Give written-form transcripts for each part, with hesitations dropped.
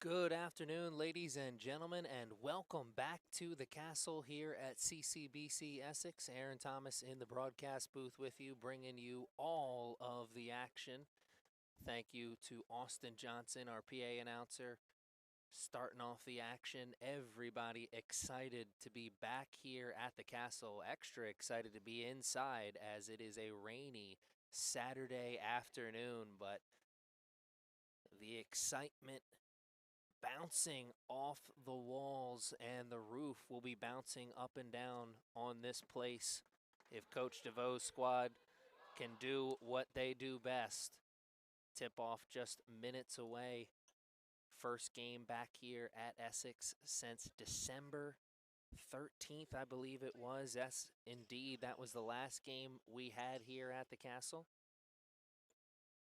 Good afternoon, ladies and gentlemen, and welcome back to the castle here at CCBC Essex. Aaron Thomas in the broadcast booth with you, bringing you all of the action. Thank you to Austin Johnson, our PA announcer, starting off the action. Everybody excited to be back here at the castle. Extra excited to be inside as it is a rainy Saturday afternoon, but the excitement bouncing off the walls, and the roof will be bouncing up and down on this place if Coach DeVoe's squad can do what they do best. Tip-off just minutes away. First game back here at Essex since December 13th, I believe it was. Yes, indeed, that was the last game we had here at the castle.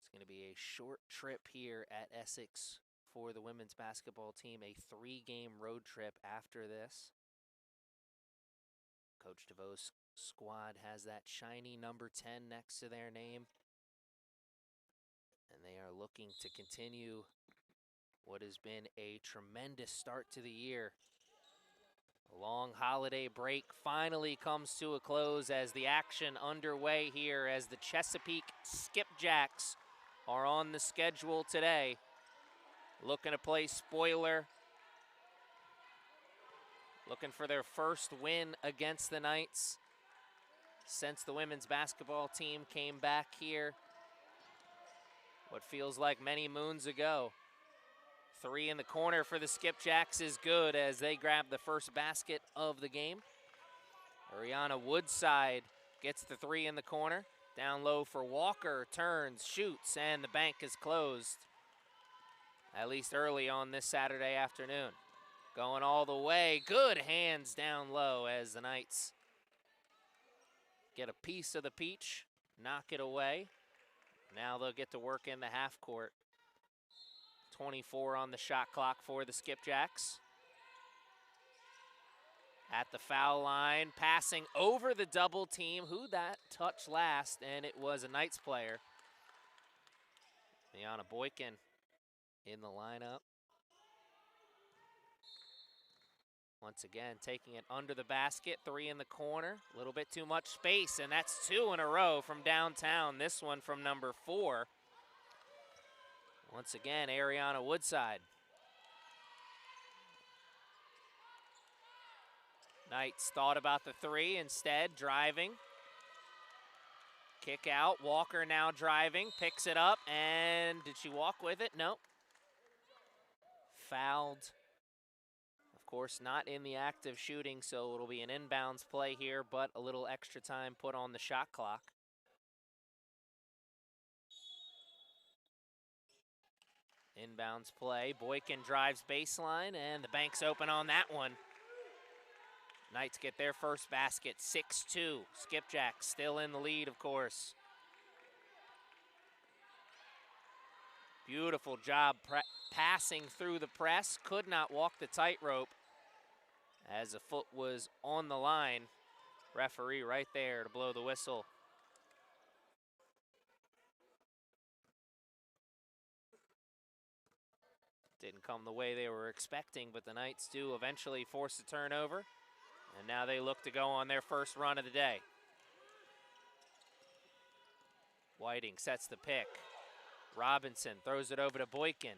It's going to be a short trip here at Essex for the women's basketball team, a 3-game road trip after this. Coach DeVoe's squad has that shiny number 10 next to their name, and they are looking to continue what has been a tremendous start to the year. A long holiday break finally comes to a close as the action underway here as the Chesapeake Skipjacks are on the schedule today. Looking to play spoiler. Looking for their first win against the Knights since the women's basketball team came back here what feels like many moons ago. 3 in the corner for the Skipjacks is good as they grab the first basket of the game. Ariana Woodside gets the 3 in the corner. Down low for Walker, turns, shoots, and the bank is closed. At least early on this Saturday afternoon. Going all the way, good hands down low as the Knights get a piece of the peach, knock it away. Now they'll get to work in the half court. 24 on the shot clock for the Skipjacks. At the foul line, passing over the double team. Who that touched last? And it was a Knights player. Liana Boykin in the lineup. Once again, taking it under the basket, 3 in the corner. A little bit too much space, and that's 2 in a row from downtown. This one from number 4. Once again, Ariana Woodside. Knights thought about the 3 instead, driving. Kick out, Walker now driving, picks it up, and did she walk with it? Nope. Fouled. Of course, not in the act of shooting, so it'll be an inbounds play here, but a little extra time put on the shot clock. Inbounds play, Boykin drives baseline, and the bank's open on that one. Knights get their first basket, 6-2. Skipjacks still in the lead, of course. Beautiful job passing through the press. Could not walk the tightrope as a foot was on the line. Referee right there to blow the whistle. Didn't come the way they were expecting, but the Knights do eventually force a turnover. And now they look to go on their first run of the day. Whiting sets the pick. Robinson throws it over to Boykin.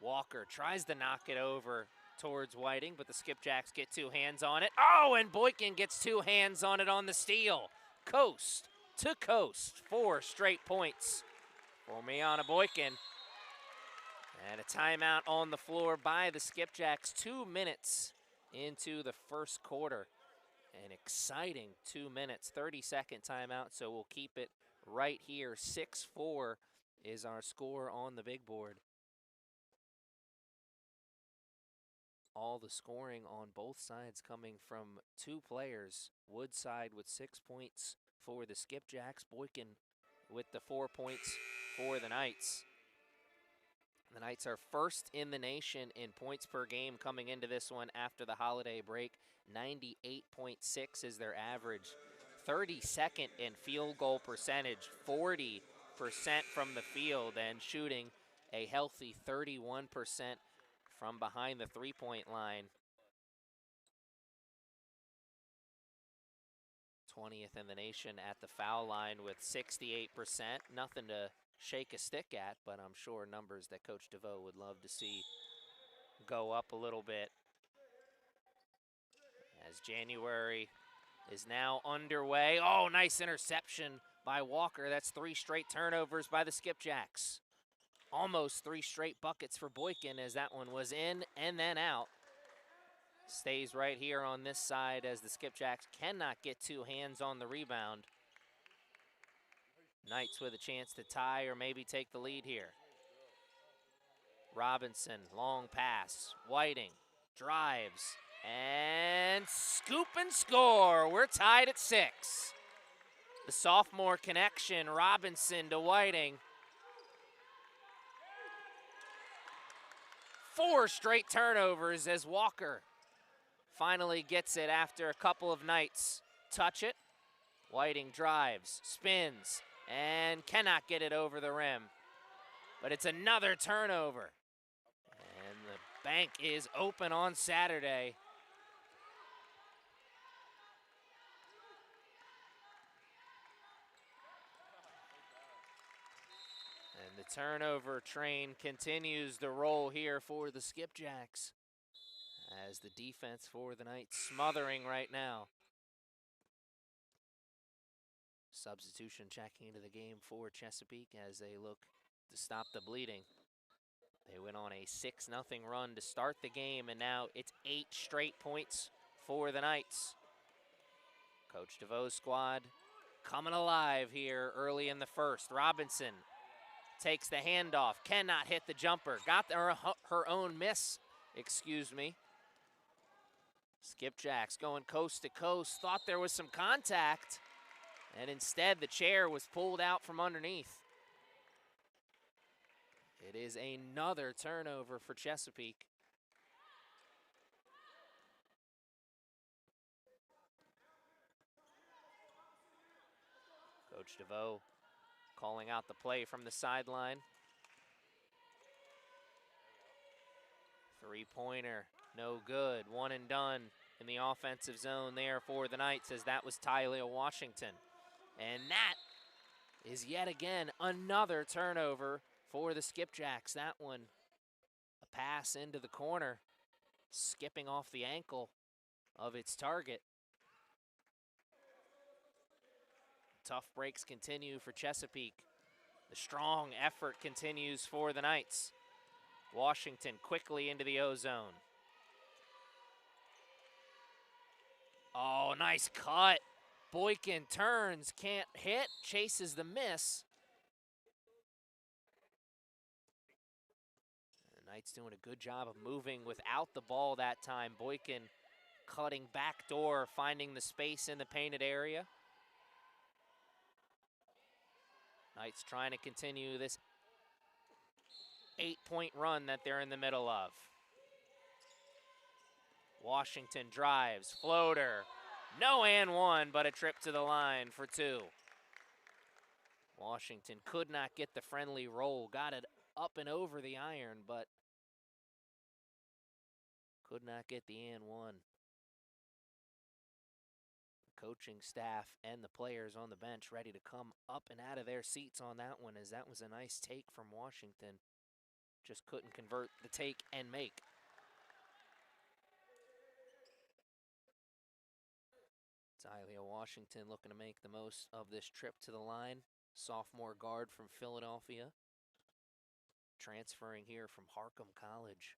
Walker tries to knock it over towards Whiting, but the Skipjacks get 2 hands on it. Oh, and Boykin gets 2 hands on it on the steal. Coast to coast, 4 straight points for Miana Boykin. And a timeout on the floor by the Skipjacks, 2 minutes into the first quarter. An exciting 2 minutes, 30-second timeout, so we'll keep it right here. 6-4 is our score on the big board. All the scoring on both sides coming from 2 players. Woodside with 6 points for the Skipjacks. Boykin with the 4 points for the Knights. The Knights are first in the nation in points per game coming into this one after the holiday break. 98.6 is their average. 32nd in field goal percentage, 40% from the field, and shooting a healthy 31% from behind the three-point line. 20th in the nation at the foul line with 68%. Nothing to shake a stick at, but I'm sure numbers that Coach DeVoe would love to see go up a little bit. As January is now underway. Oh, nice interception by Walker. That's 3 straight turnovers by the Skipjacks. Almost 3 straight buckets for Boykin as that one was in and then out. Stays right here on this side as the Skipjacks cannot get 2 hands on the rebound. Knights with a chance to tie or maybe take the lead here. Robinson, long pass. Whiting drives and scoop and score. We're tied at 6. The sophomore connection, Robinson to Whiting. 4 straight turnovers as Walker finally gets it after a couple of nights. Touch it. Whiting drives, spins, and cannot get it over the rim. But it's another turnover. And the bank is open on Saturday. And the turnover train continues to roll here for the Skipjacks, as the defense for the Knights smothering right now. Substitution checking into the game for Chesapeake as they look to stop the bleeding. They went on a 6-0 run to start the game, and now it's 8 straight points for the Knights. Coach DeVoe's squad coming alive here early in the first. Robinson takes the handoff, cannot hit the jumper. Got her own miss, excuse me. Skipjacks going coast to coast. Thought there was some contact, and instead the chair was pulled out from underneath. It is another turnover for Chesapeake. Coach DeVoe calling out the play from the sideline. 3-pointer, no good. 1 and done in the offensive zone there for the Knights, as that was Tylia Washington. And that is yet again another turnover for the Skipjacks. That one, a pass into the corner, skipping off the ankle of its target. Tough breaks continue for Chesapeake. The strong effort continues for the Knights. Washington quickly into the O-zone. Oh, nice cut. Boykin turns, can't hit, chases the miss. The Knights doing a good job of moving without the ball that time. Boykin cutting back door, finding the space in the painted area. Knights trying to continue this 8-point run that they're in the middle of. Washington drives, floater, no and 1, but a trip to the line for 2. Washington could not get the friendly roll, got it up and over the iron, but could not get the and 1. Coaching staff and the players on the bench ready to come up and out of their seats on that one, as that was a nice take from Washington. Just couldn't convert the take and make. Tylia Washington looking to make the most of this trip to the line. Sophomore guard from Philadelphia, transferring here from Harcum College.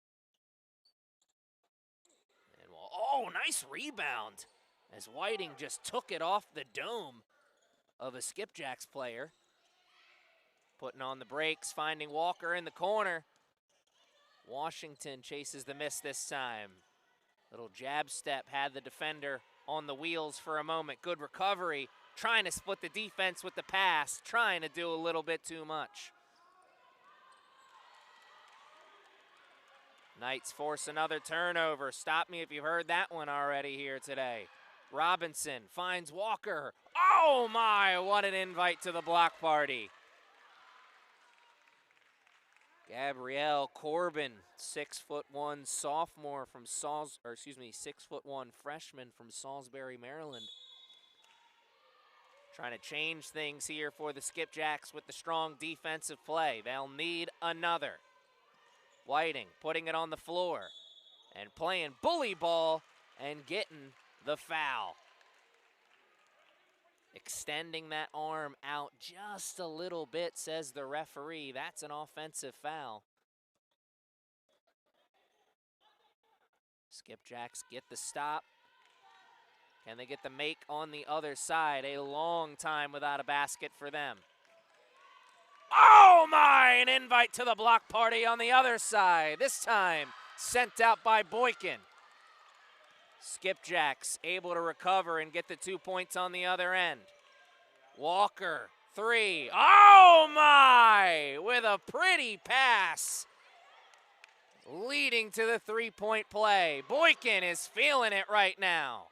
And oh, nice rebound, as Whiting just took it off the dome of a Skipjacks player. Putting on the brakes, finding Walker in the corner. Washington chases the miss this time. Little jab step, had the defender on the wheels for a moment. Good recovery, trying to split the defense with the pass, trying to do a little bit too much. Knights force another turnover. Stop me if you've heard that one already here today. Robinson finds Walker. Oh my, what an invite to the block party. Gabrielle Corbin, 6'1" sophomore from 6'1" freshman from Salisbury, Maryland. Trying to change things here for the Skipjacks with the strong defensive play. They'll need another. Whiting putting it on the floor and playing bully ball and getting the foul. Extending that arm out just a little bit, says the referee. That's an offensive foul. Skipjacks get the stop. Can they get the make on the other side? A long time without a basket for them. Oh my, an invite to the block party on the other side. This time sent out by Boykin. Skipjacks able to recover and get the 2 points on the other end. Walker, 3. Oh my, with a pretty pass. Leading to the 3-point play. Boykin is feeling it right now.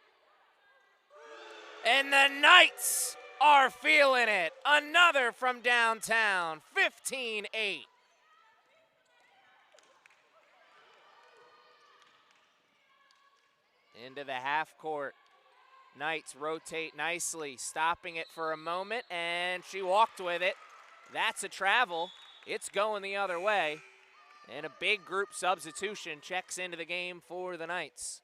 And the Knights are feeling it. Another from downtown, 15-8. Into the half court. Knights rotate nicely, stopping it for a moment, and she walked with it. That's a travel. It's going the other way. And a big group substitution checks into the game for the Knights.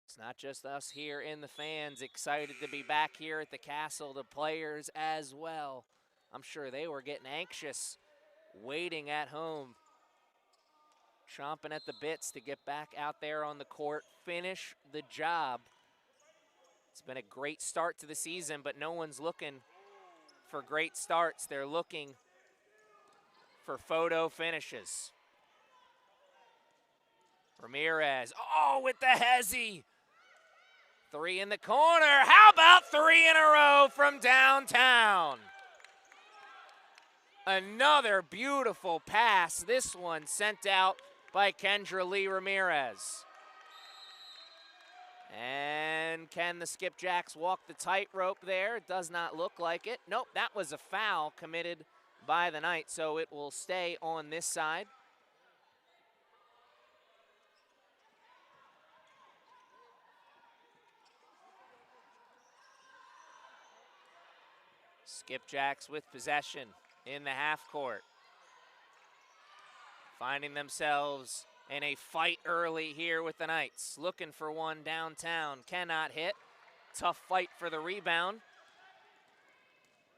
It's not just us here in the fans excited to be back here at the Castle, the players as well. I'm sure they were getting anxious, waiting at home, chomping at the bits to get back out there on the court, finish the job. It's been a great start to the season, but no one's looking for great starts. They're looking for photo finishes. Ramirez, oh, with the hezzy. 3 in the corner. How about 3 in a row from downtown? Another beautiful pass. This one sent out by Kendra Lee Ramirez. And can the Skipjacks walk the tightrope there? It does not look like it. Nope, that was a foul committed by the Knights, so it will stay on this side. Skipjacks with possession in the half court. Finding themselves in a fight early here with the Knights. Looking for one downtown, cannot hit. Tough fight for the rebound.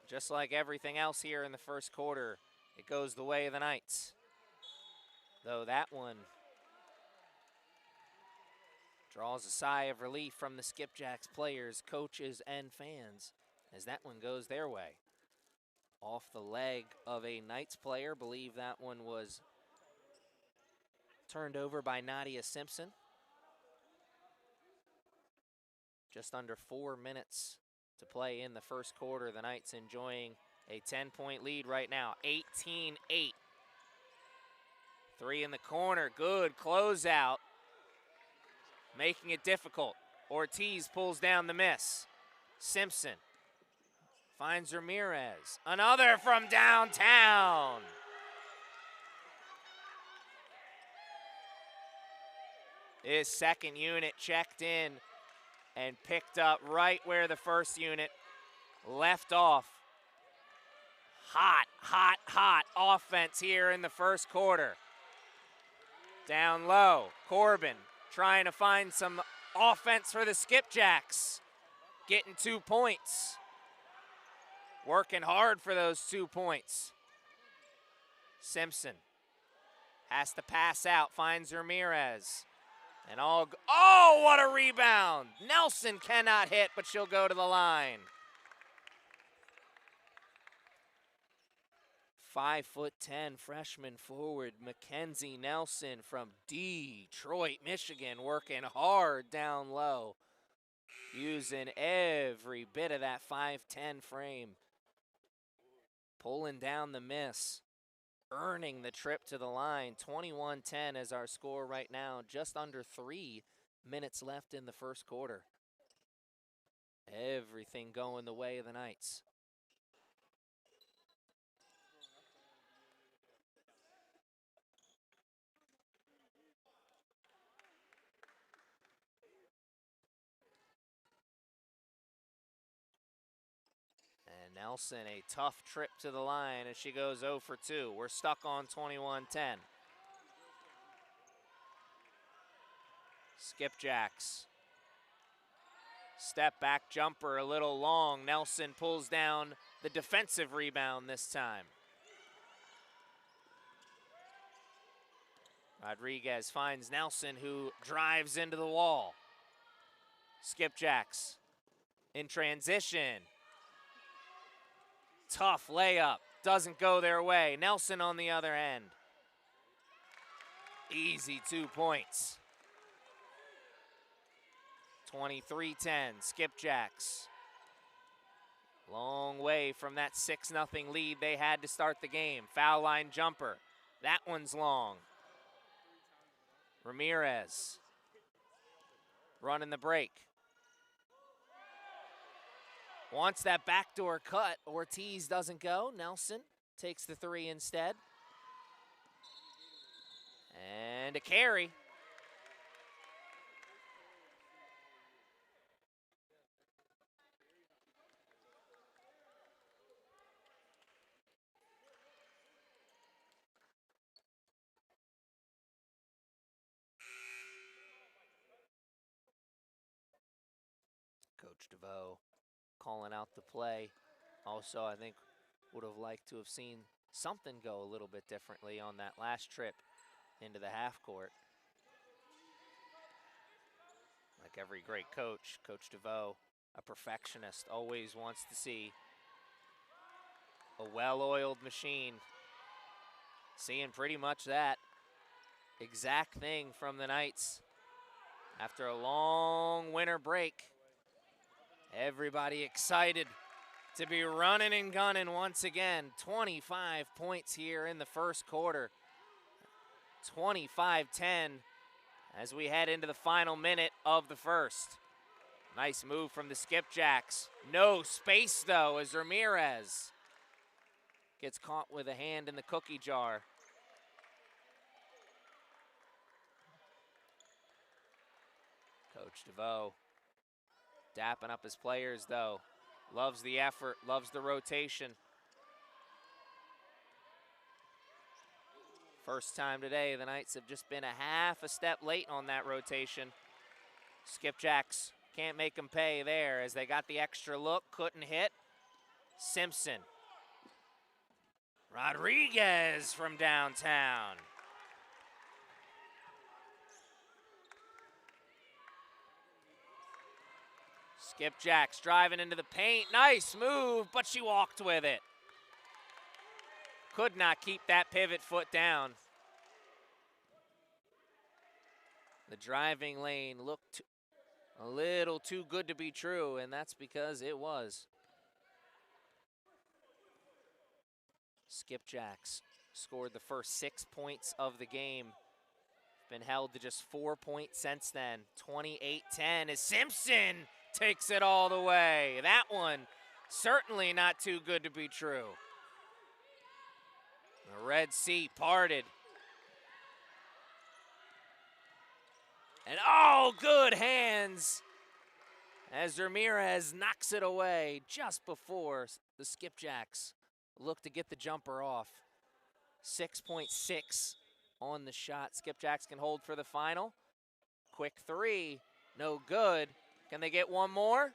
Just like everything else here in the first quarter, it goes the way of the Knights. Though that one draws a sigh of relief from the Skipjacks players, coaches, and fans, as that one goes their way. Off the leg of a Knights player. Believe that one was turned over by Nadia Simpson. Just under 4 minutes to play in the first quarter. The Knights enjoying a 10-point lead right now, 18-8. 3 in the corner, good closeout. Making it difficult. Ortiz pulls down the miss. Simpson finds Ramirez. Another from downtown. His second unit checked in and picked up right where the first unit left off. Hot, hot, hot offense here in the first quarter. Down low, Corbin trying to find some offense for the Skipjacks. Getting 2 points. Working hard for those 2 points. Simpson has to pass out, finds Ramirez. And oh, what a rebound. Nelson cannot hit, but she'll go to the line. 5'10" freshman forward Mackenzie Nelson from Detroit, Michigan, working hard down low. Using every bit of that 5'10" frame. Pulling down the miss. Earning the trip to the line. 21-10 is our score right now. Just under 3 minutes left in the first quarter. Everything going the way of the Knights. Nelson, a tough trip to the line as she goes 0 for 2. We're stuck on 21-10. Skipjacks. Step back jumper a little long. Nelson pulls down the defensive rebound this time. Rodriguez finds Nelson, who drives into the wall. Skipjacks in transition. Tough layup. Doesn't go their way. Nelson on the other end. Easy 2 points. 23-10, Skipjacks. Long way from that 6-0 lead they had to start the game. Foul line jumper. That one's long. Ramirez running the break. Wants that backdoor cut. Ortiz doesn't go. Nelson takes the 3 instead. And a carry. Coach DeVoe calling out the play. Also, I think would have liked to have seen something go a little bit differently on that last trip into the half court. Like every great coach, Coach DeVoe, a perfectionist, always wants to see a well-oiled machine. Seeing pretty much that exact thing from the Knights. After a long winter break, everybody excited to be running and gunning once again. 25 points here in the first quarter. 25-10 as we head into the final minute of the first. Nice move from the Skipjacks. No space, though, as Ramirez gets caught with a hand in the cookie jar. Coach DeVoe dapping up his players, though. Loves the effort, loves the rotation. First time today, the Knights have just been a half a step late on that rotation. Skipjacks can't make them pay there as they got the extra look, couldn't hit. Simpson. Rodriguez from downtown. Skipjacks driving into the paint. Nice move, but she walked with it. Could not keep that pivot foot down. The driving lane looked a little too good to be true, and that's because it was. Skipjacks scored the first 6 points of the game. Been held to just 4 points since then. 28-10 as Simpson takes it all the way. That one certainly not too good to be true. The Red Sea parted. And oh, good hands as Ramirez knocks it away just before the Skipjacks look to get the jumper off. 6.6 on the shot. Skipjacks can hold for the final. Quick 3, no good. Can they get one more?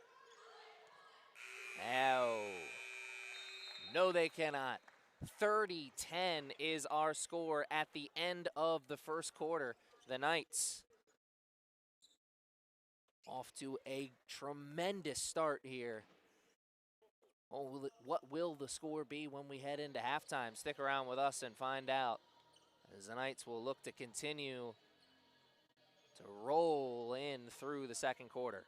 No, they cannot. 30-10 is our score at the end of the first quarter. The Knights off to a tremendous start here. Oh, what will the score be when we head into halftime? Stick around with us and find out, as the Knights will look to continue to roll in through the second quarter.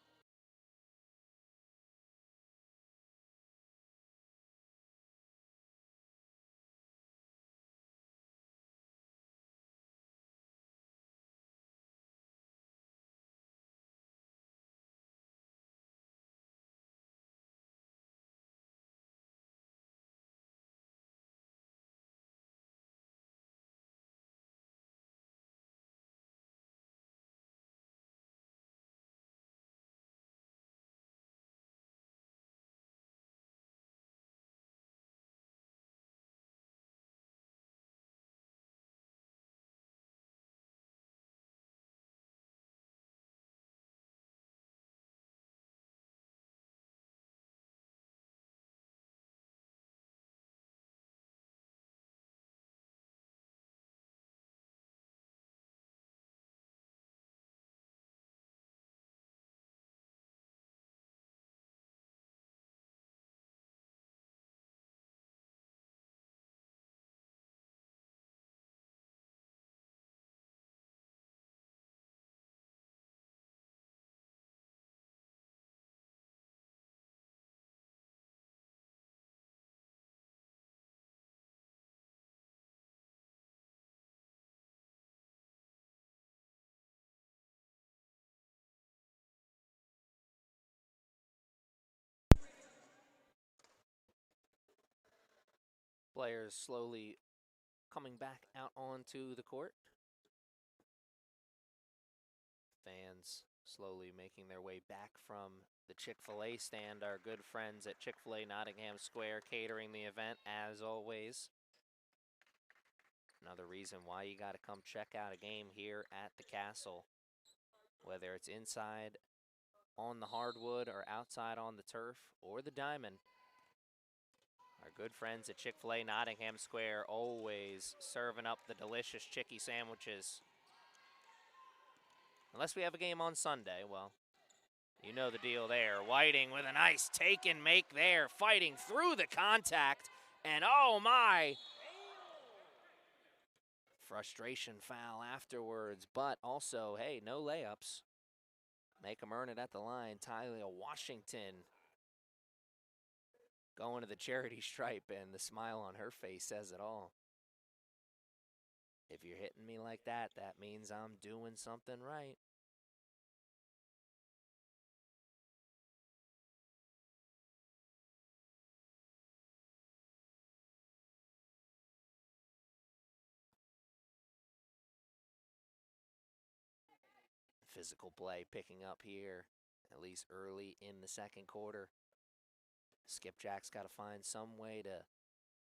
Players slowly coming back out onto the court. Fans slowly making their way back from the Chick-fil-A stand. Our good friends at Chick-fil-A Nottingham Square catering the event as always. Another reason why you got to come check out a game here at the Castle. Whether it's inside on the hardwood or outside on the turf or the diamond. Our good friends at Chick-fil-A Nottingham Square always serving up the delicious Chicky sandwiches. Unless we have a game on Sunday, well, you know the deal there. Whiting with a nice take and make there, fighting through the contact, and oh my! Frustration foul afterwards, but also, hey, no layups. Make them earn it at the line. Tyler Washington going to the charity stripe, and the smile on her face says it all. If you're hitting me like that, that means I'm doing something right. Physical play picking up here, at least early in the second quarter. Skipjacks got to find some way to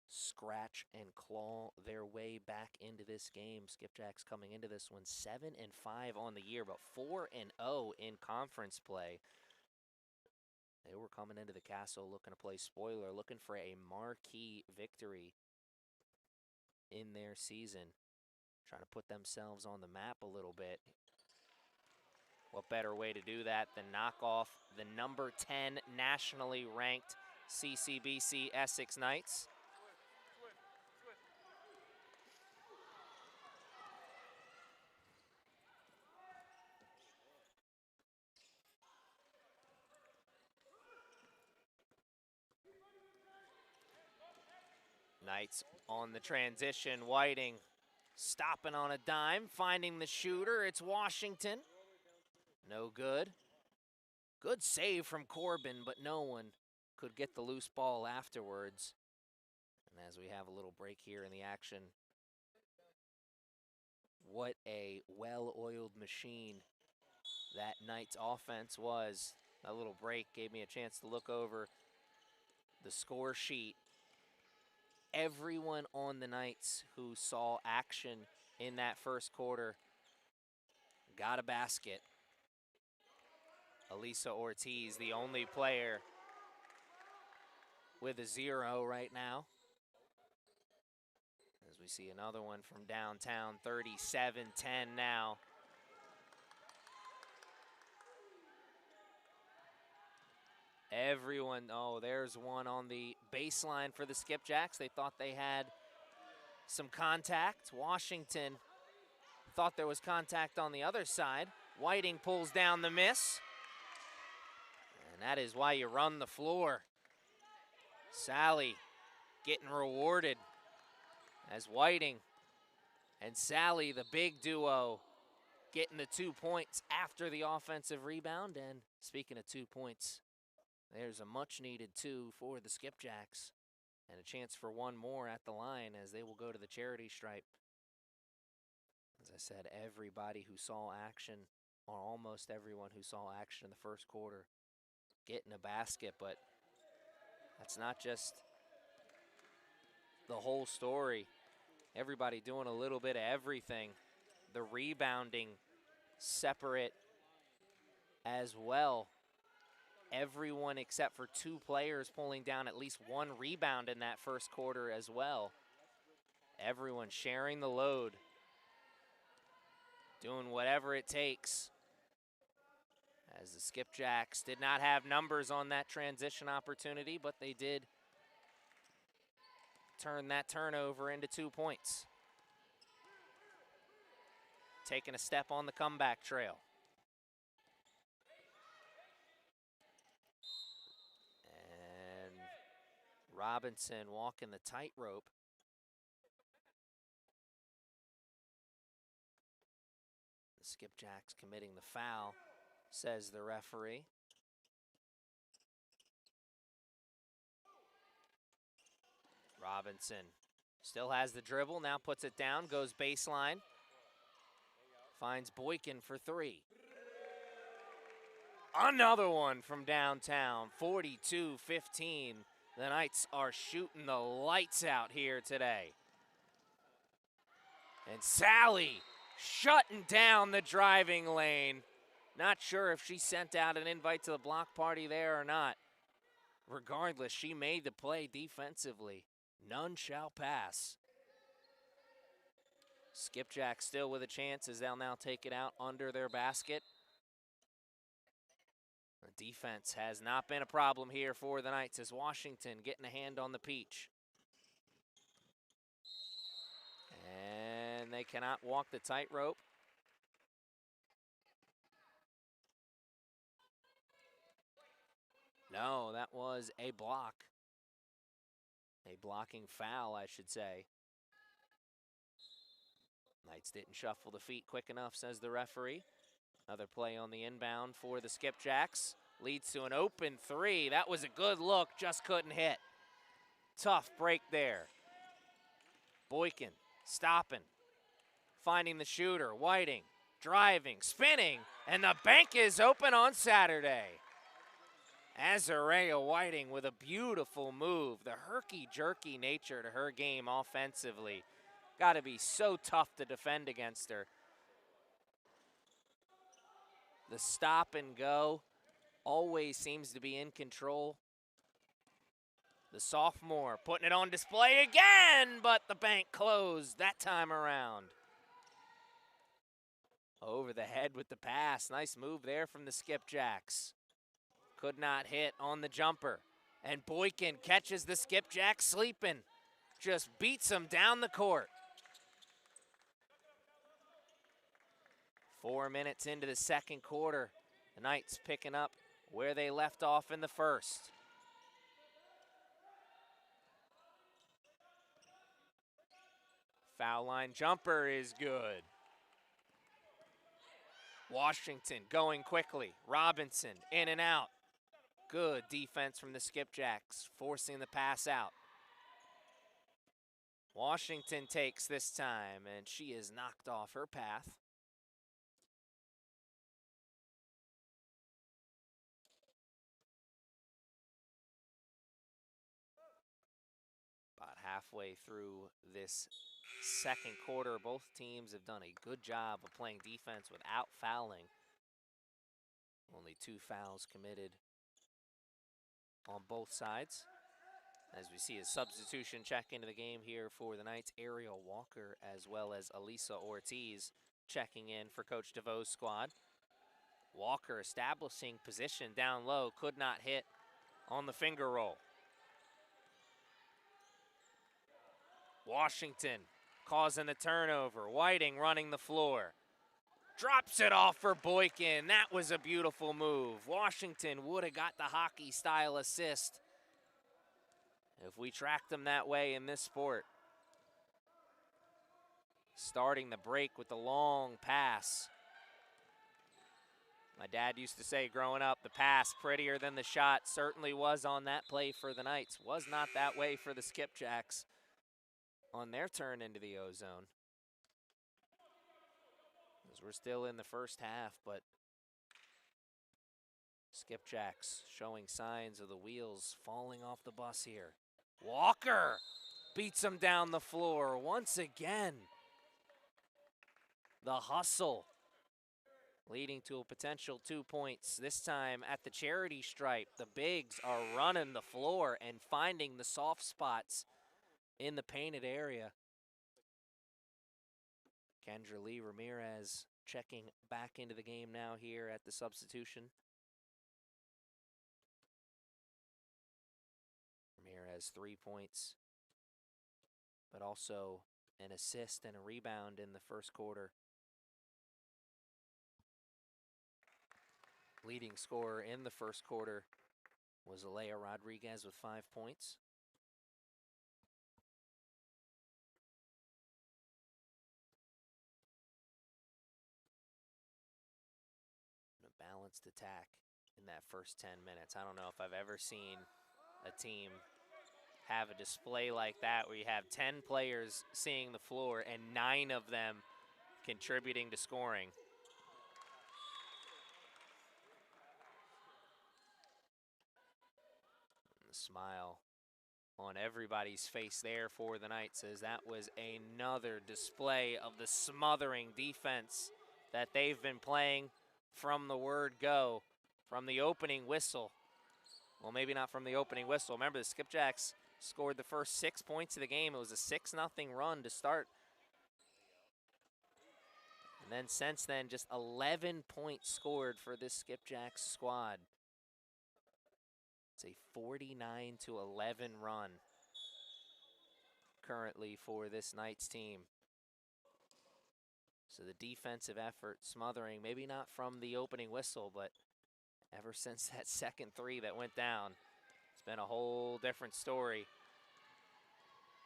scratch and claw their way back into this game. Skipjacks coming into this one 7-5 on the year, but 4-0 in conference play. They were coming into the Castle looking to play spoiler, looking for a marquee victory in their season, trying to put themselves on the map a little bit. What better way to do that than knock off the number 10 nationally ranked CCBC Essex Knights? Knights on the transition. Whiting stopping on a dime, finding the shooter. It's Washington. No good. Good save from Corbin, but no one could get the loose ball afterwards. And as we have a little break here in the action, what a well-oiled machine that Knights offense was. That little break gave me a chance to look over the score sheet. Everyone on the Knights who saw action in that first quarter got a basket. Elisa Ortiz, the only player with a 0 right now. As we see another one from downtown, 37-10 now. Everyone, oh, there's one on the baseline for the Skipjacks. They thought they had some contact. Washington thought there was contact on the other side. Whiting pulls down the miss. And that is why you run the floor. Sally getting rewarded as Whiting and Sally, the big duo, getting the 2 points after the offensive rebound. And speaking of 2 points, there's a much-needed 2 for the Skipjacks and a chance for one more at the line as they will go to the charity stripe. As I said, everybody who saw action, or almost everyone who saw action in the first quarter, getting a basket, but that's not just the whole story. Everybody doing a little bit of everything. The rebounding separate as well. Everyone except for 2 players pulling down at least 1 rebound in that first quarter as well. Everyone sharing the load, doing whatever it takes. As the Skipjacks did not have numbers on that transition opportunity, but they did turn that turnover into 2 points. Taking a step on the comeback trail. And Robinson walking the tightrope. The Skipjacks committing the foul, says the referee. Robinson still has the dribble, now puts it down, goes baseline. Finds Boykin for three. Another one from downtown, 42-15. The Knights are shooting the lights out here today. And Sally shutting down the driving lane. Not sure if she sent out an invite to the block party there or not. Regardless, she made the play defensively. None shall pass. Skipjacks still with a chance as they'll now take it out under their basket. The defense has not been a problem here for the Knights as Washington getting a hand on the peach. And they cannot walk the tightrope. No, that was a block. A blocking foul, I should say. Knights didn't shuffle the feet quick enough, says the referee. Another play on the inbound for the Skipjacks. Leads to an open three. That was a good look, just couldn't hit. Tough break there. Boykin stopping, finding the shooter. Whiting driving, spinning, and the bank is open on Saturday. Azarea Whiting with a beautiful move. The herky-jerky nature to her game offensively. Got to be so tough to defend against her. The stop and go always seems to be in control. The sophomore putting it on display again, but the bank closed that time around. Over the head with the pass. Nice move there from the Skipjacks. Could not hit on the jumper. And Boykin catches the Skipjacks sleeping. Just beats them down the court. 4 minutes into the second quarter. The Knights picking up where they left off in the first. Foul line jumper is good. Washington going quickly. Robinson in and out. Good defense from the Skipjacks, forcing the pass out. Washington takes this time, and she is knocked off her path. About halfway through this second quarter, both teams have done a good job of playing defense without fouling. Only 2 fouls committed on both sides. As we see a substitution check into the game here for the Knights, Ariel Walker as well as Elisa Ortiz checking in for Coach DeVoe's squad. Walker establishing position down low, could not hit on the finger roll. Washington causing the turnover. Whiting running the floor. Drops it off for Boykin. That was a beautiful move. Washington would have got the hockey style assist if we tracked them that way in this sport. Starting the break with the long pass. My dad used to say growing up, the pass prettier than the shot. Certainly was on that play for the Knights. Was not that way for the Skipjacks on their turn into the O-zone. As we're still in the first half, but Skipjacks showing signs of the wheels falling off the bus here. Walker beats him down the floor once again. The hustle leading to a potential 2 points, this time at the charity stripe. The bigs are running the floor and finding the soft spots in the painted area. Kendra Lee Ramirez checking back into the game now here at the substitution. Ramirez 3 points, but also an assist and a rebound in the first quarter. Leading scorer in the first quarter was Alea Rodriguez with 5 points. A balanced attack in that first 10 minutes. I don't know if I've ever seen a team have a display like that where you have 10 players seeing the floor and 9 of them contributing to scoring. And the smile on everybody's face there for the Knights, as that was another display of the smothering defense that they've been playing from the word go, from the opening whistle. Well, maybe not from the opening whistle. Remember, the Skipjacks scored the first 6 points of the game. It was a 6-0 run to start. And then since then, just 11 points scored for this Skipjacks squad. It's a 49-11 run currently for this Knights team. So the defensive effort smothering, maybe not from the opening whistle, but ever since that second 3 that went down, it's been a whole different story.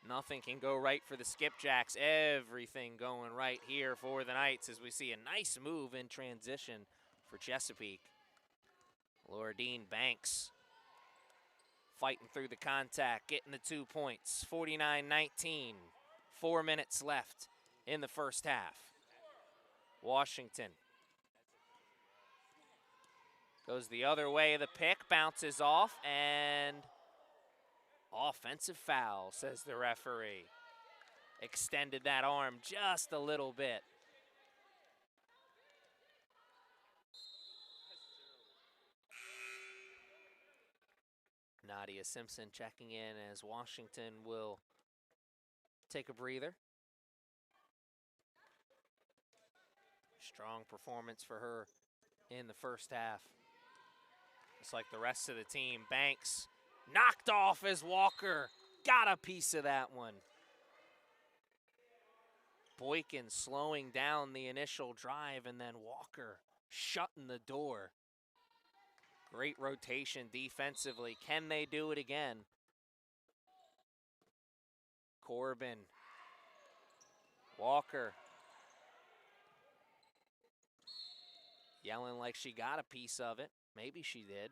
Nothing can go right for the Skipjacks. Everything going right here for the Knights as we see a nice move in transition for Chesapeake. Laura Dean Banks fighting through the contact, getting the 2 points. 49-19, 4 minutes left in the first half. Washington goes the other way. The pick bounces off, and offensive foul, says the referee. Extended that arm just a little bit. Nadia Simpson checking in as Washington will take a breather. Strong performance for her in the first half. Just like the rest of the team. Banks knocked off as Walker got a piece of that one. Boykin slowing down the initial drive, and then Walker shutting the door. Great rotation defensively. Can they do it again? Corbin. Walker. Yelling like she got a piece of it. Maybe she did.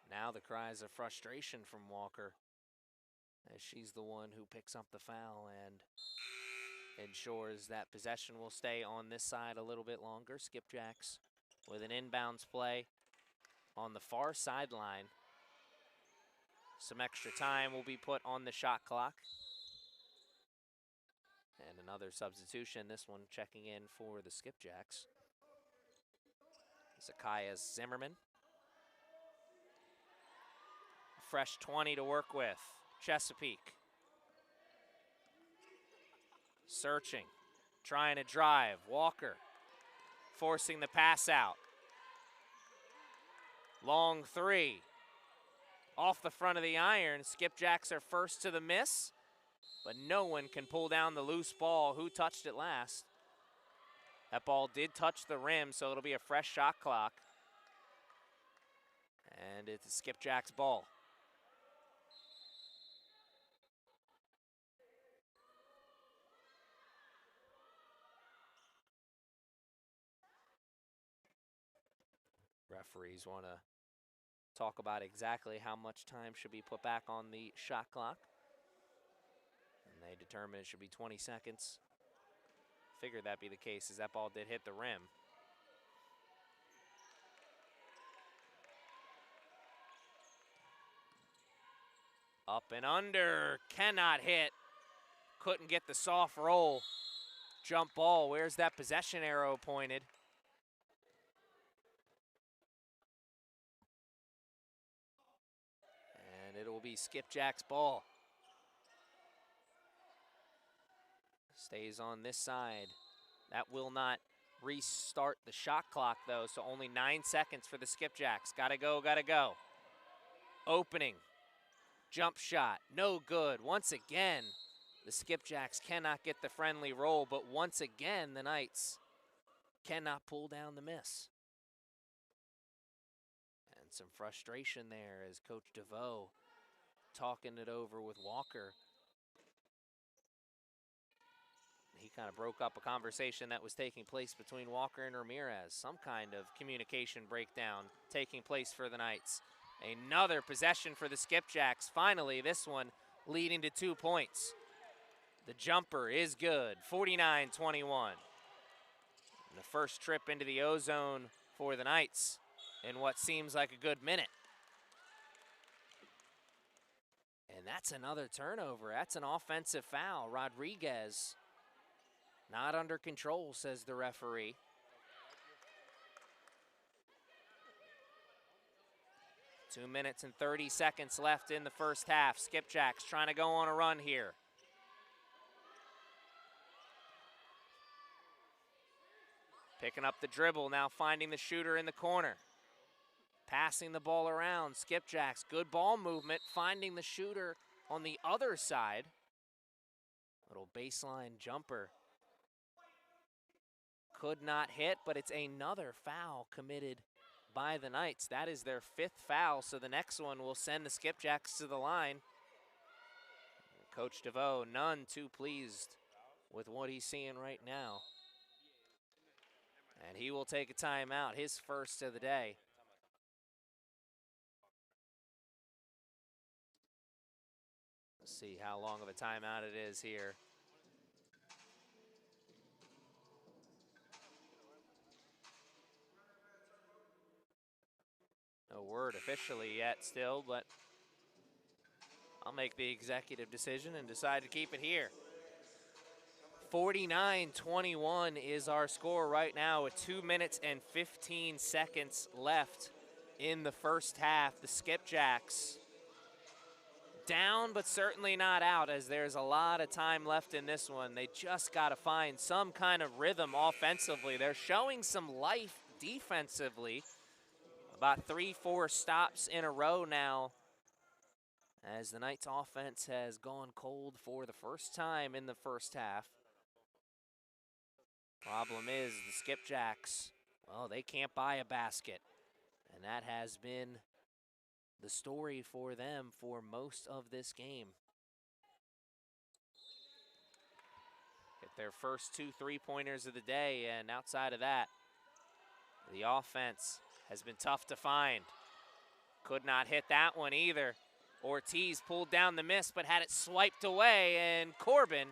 Now the cries of frustration from Walker, as she's the one who picks up the foul and ensures that possession will stay on this side a little bit longer. Skipjacks with an inbounds play on the far sideline. Some extra time will be put on the shot clock. And another substitution, this one checking in for the Skipjacks. Zakaya Zimmerman. Fresh 20 to work with. Chesapeake. Searching, trying to drive. Walker forcing the pass out. Long 3. Off the front of the iron. Skipjacks are first to the miss, but no one can pull down the loose ball. Who touched it last? That ball did touch the rim, so it'll be a fresh shot clock. And it's Skipjacks' ball. Referees want to talk about exactly how much time should be put back on the shot clock. And they determine it should be 20 seconds. Figured that'd be the case, as that ball did hit the rim. Up and under, cannot hit. Couldn't get the soft roll. Jump ball, where's that possession arrow pointed? And it will be Skipjack's ball. Stays on this side. That will not restart the shot clock, though, so only 9 seconds for the Skipjacks. Gotta go, gotta go. Opening. Jump shot, no good. Once again, the Skipjacks cannot get the friendly roll, but once again, the Knights cannot pull down the miss. And some frustration there as Coach DeVoe talking it over with Walker. He kind of broke up a conversation that was taking place between Walker and Ramirez. Some kind of communication breakdown taking place for the Knights. Another possession for the Skipjacks. Finally, this one leading to 2 points. The jumper is good, 49-21. The first trip into the O-zone for the Knights in what seems like a good minute. And that's another turnover. That's an offensive foul. Rodriguez not under control, says the referee. Two minutes and 30 seconds left in the first half. Skipjacks trying to go on a run here. Picking up the dribble, now finding the shooter in the corner. Passing the ball around. Skipjacks, good ball movement, finding the shooter on the other side. Little baseline jumper. Could not hit, but it's another foul committed by the Knights. That is their 5th foul, so the next one will send the Skipjacks to the line. Coach DeVoe, none too pleased with what he's seeing right now. And he will take a timeout, his first of the day. Let's see how long of a timeout it is here. No word officially yet still, but I'll make the executive decision and decide to keep it here. 49-21 is our score right now with 2 minutes and 15 seconds left in the first half. The Skipjacks down, but certainly not out, as there's a lot of time left in this one. They just got to find some kind of rhythm offensively. They're showing some life defensively. About 3-4 stops in a row now, as the Knights offense has gone cold for the first time in the first half. Problem is the Skipjacks, well, they can't buy a basket, and that has been the story for them for most of this game. Get their first 2 3-pointers of the day, and outside of that, the offense has been tough to find. Could not hit that one either. Ortiz pulled down the miss, but had it swiped away, and Corbin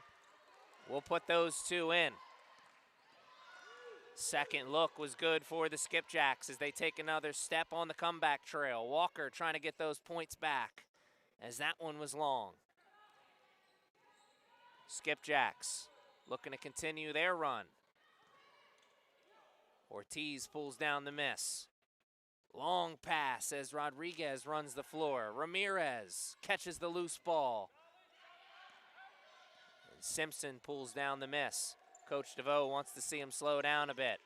will put those 2 in. Second look was good for the Skipjacks as they take another step on the comeback trail. Walker trying to get those points back, as that one was long. Skipjacks looking to continue their run. Ortiz pulls down the miss. Long pass as Rodriguez runs the floor. Ramirez catches the loose ball. And Simpson pulls down the miss. Coach DeVoe wants to see him slow down a bit.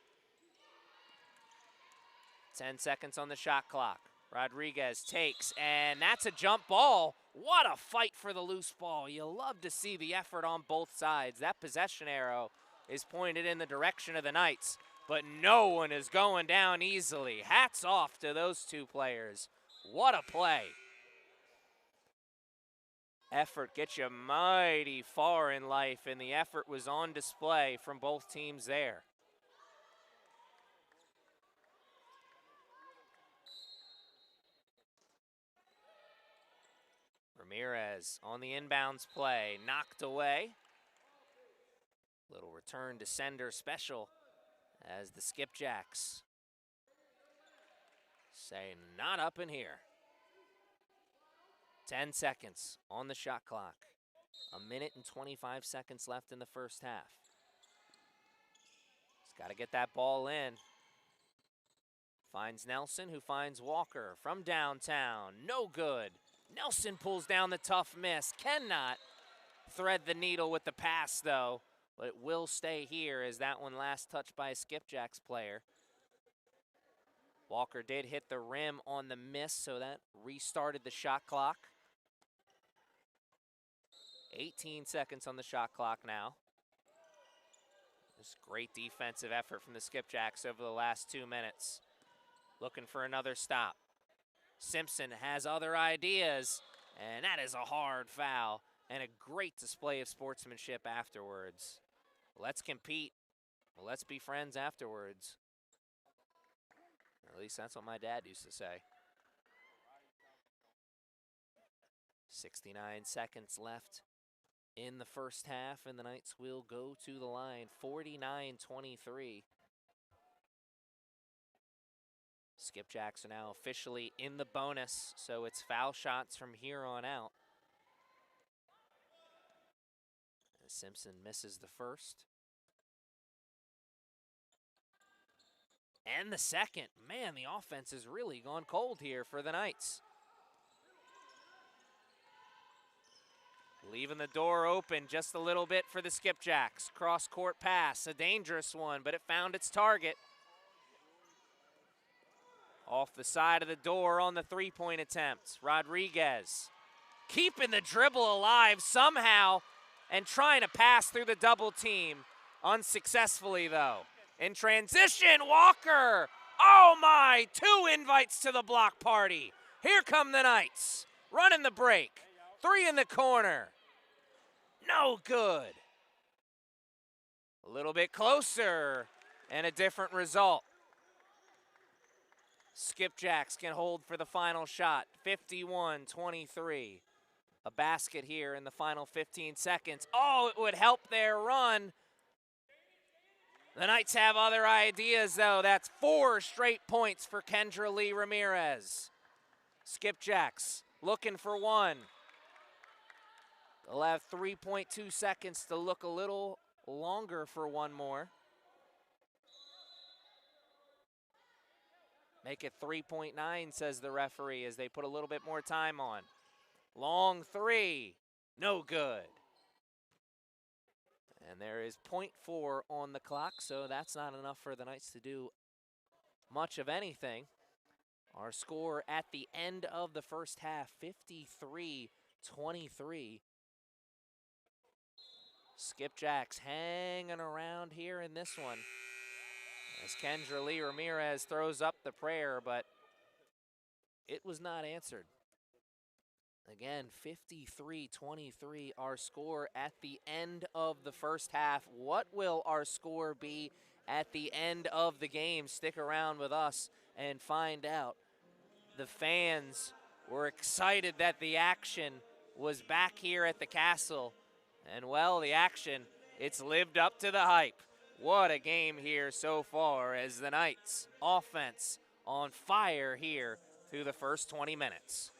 10 seconds on the shot clock. Rodriguez takes, and that's a jump ball. What a fight for the loose ball. You love to see the effort on both sides. That possession arrow is pointed in the direction of the Knights, but no one is going down easily. Hats off to those 2 players. What a play. Effort gets you mighty far in life, and the effort was on display from both teams there. Ramirez on the inbounds play, knocked away. Little return to sender special as the Skipjacks say not up in here. 10 seconds on the shot clock. 1 minute and 25 seconds left in the first half. He's got to get that ball in. Finds Nelson, who finds Walker from downtown. No good. Nelson pulls down the tough miss. Cannot thread the needle with the pass, though, but it will stay here as that one last touched by a Skipjacks player. Walker did hit the rim on the miss, so that restarted the shot clock. 18 seconds on the shot clock now. This great defensive effort from the Skipjacks over the last 2 minutes. Looking for another stop. Simpson has other ideas, and that is a hard foul and a great display of sportsmanship afterwards. Let's compete. Let's be friends afterwards. At least that's what my dad used to say. 69 seconds left in the first half, and the Knights will go to the line. 49-23. Skipjacks are now officially in the bonus, so it's foul shots from here on out. As Simpson misses the first. And the second. Man, the offense has really gone cold here for the Knights. Leaving the door open just a little bit for the Skipjacks. Cross-court pass, a dangerous one, but it found its target. Off the side of the door on the three-point attempt. Rodriguez keeping the dribble alive somehow and trying to pass through the double team. Unsuccessfully, though. In transition, Walker. Oh, my. 2 invites to the block party. Here come the Knights. Running the break. 3 in the corner. No good. A little bit closer and a different result. Skipjacks can hold for the final shot. 51-23. A basket here in the final 15 seconds. Oh, it would help their run. The Knights have other ideas, though. That's 4 straight points for Kendra Lee Ramirez. Skipjacks looking for one. They'll have 3.2 seconds to look a little longer for one more. Make it 3.9, says the referee, as they put a little bit more time on. Long 3, no good. And there is 0.4 on the clock, so that's not enough for the Knights to do much of anything. Our score at the end of the first half, 53-23. Skipjacks hanging around here in this one. As Kendra Lee Ramirez throws up the prayer, but it was not answered. Again, 53-23, our score at the end of the first half. What will our score be at the end of the game? Stick around with us and find out. The fans were excited that the action was back here at the Castle. And, well, the action, it's lived up to the hype. What a game here so far as the Knights offense on fire here through the first 20 minutes.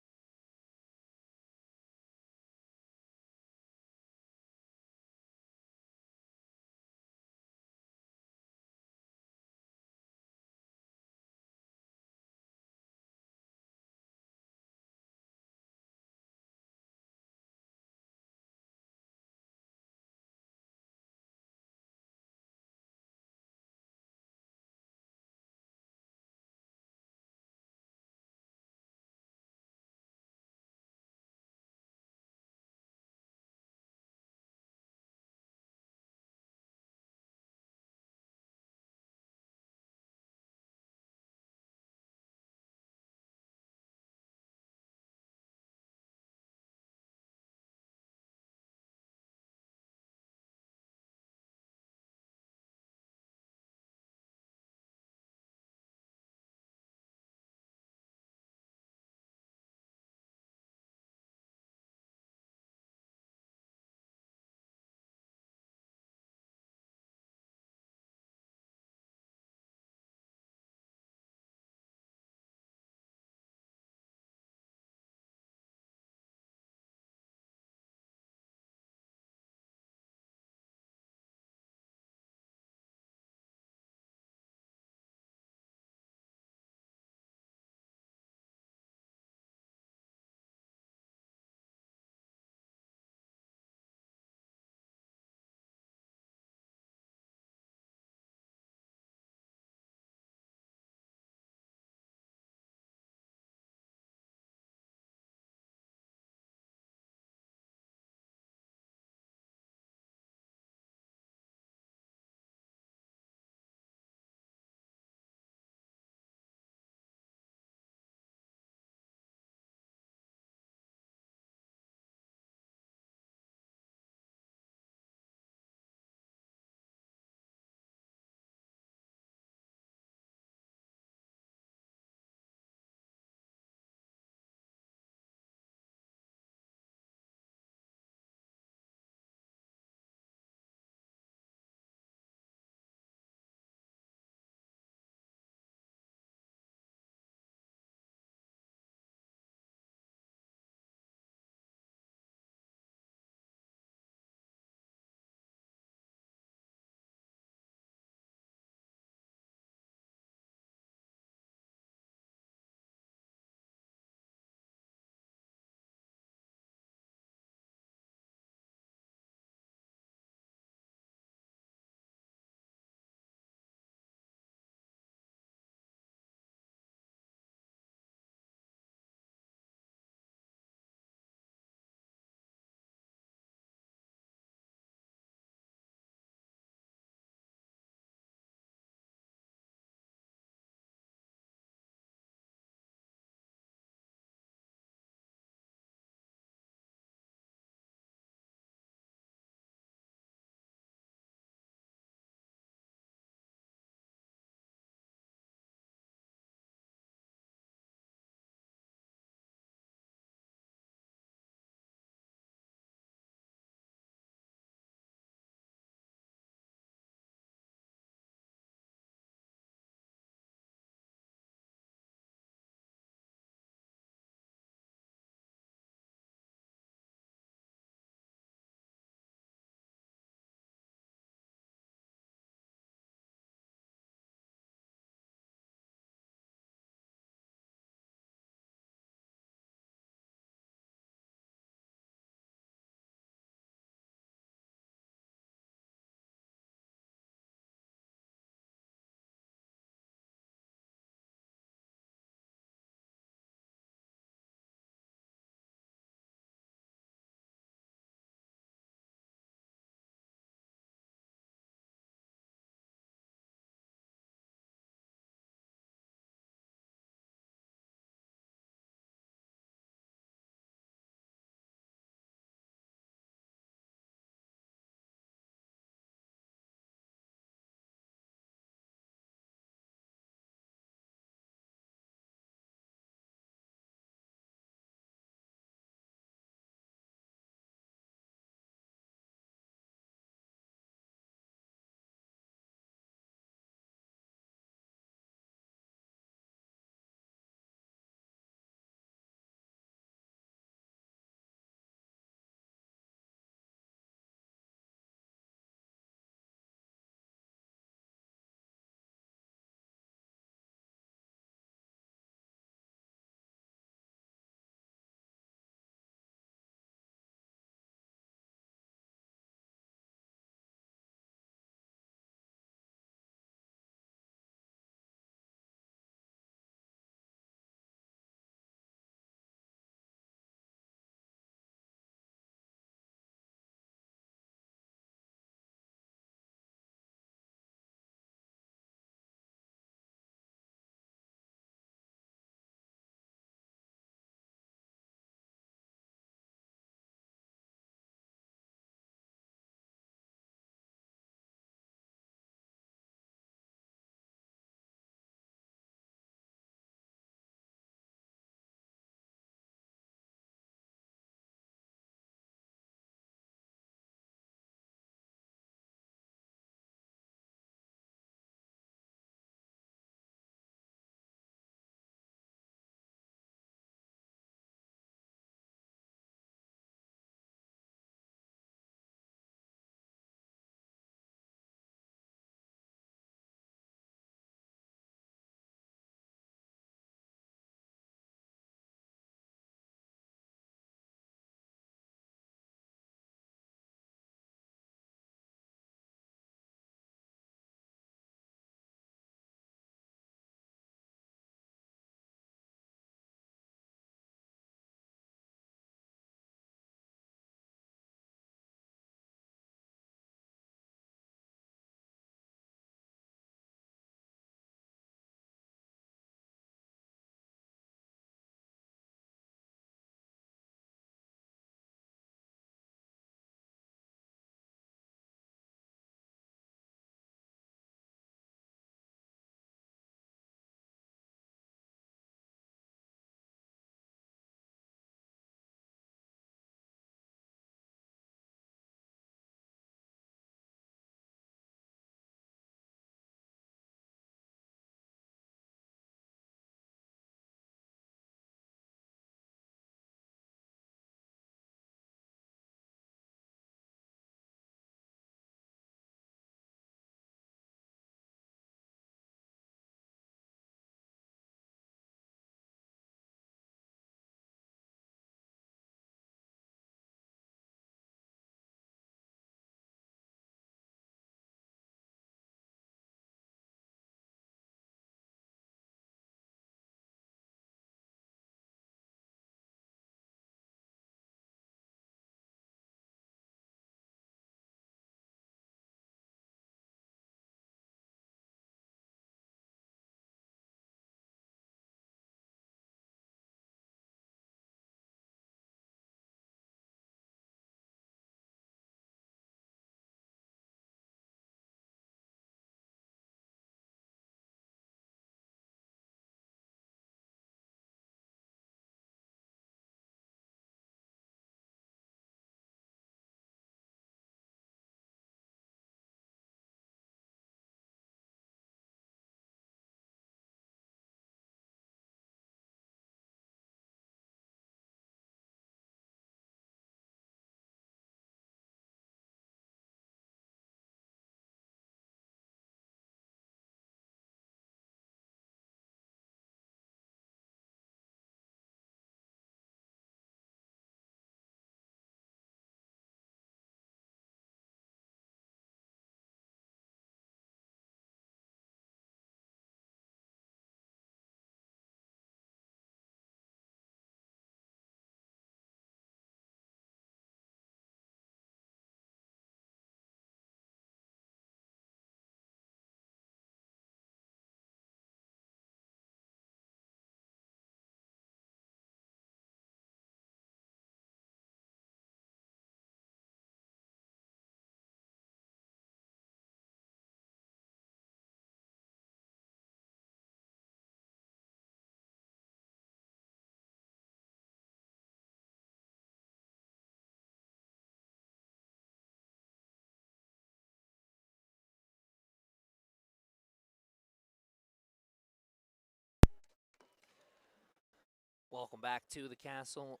Welcome back to the castle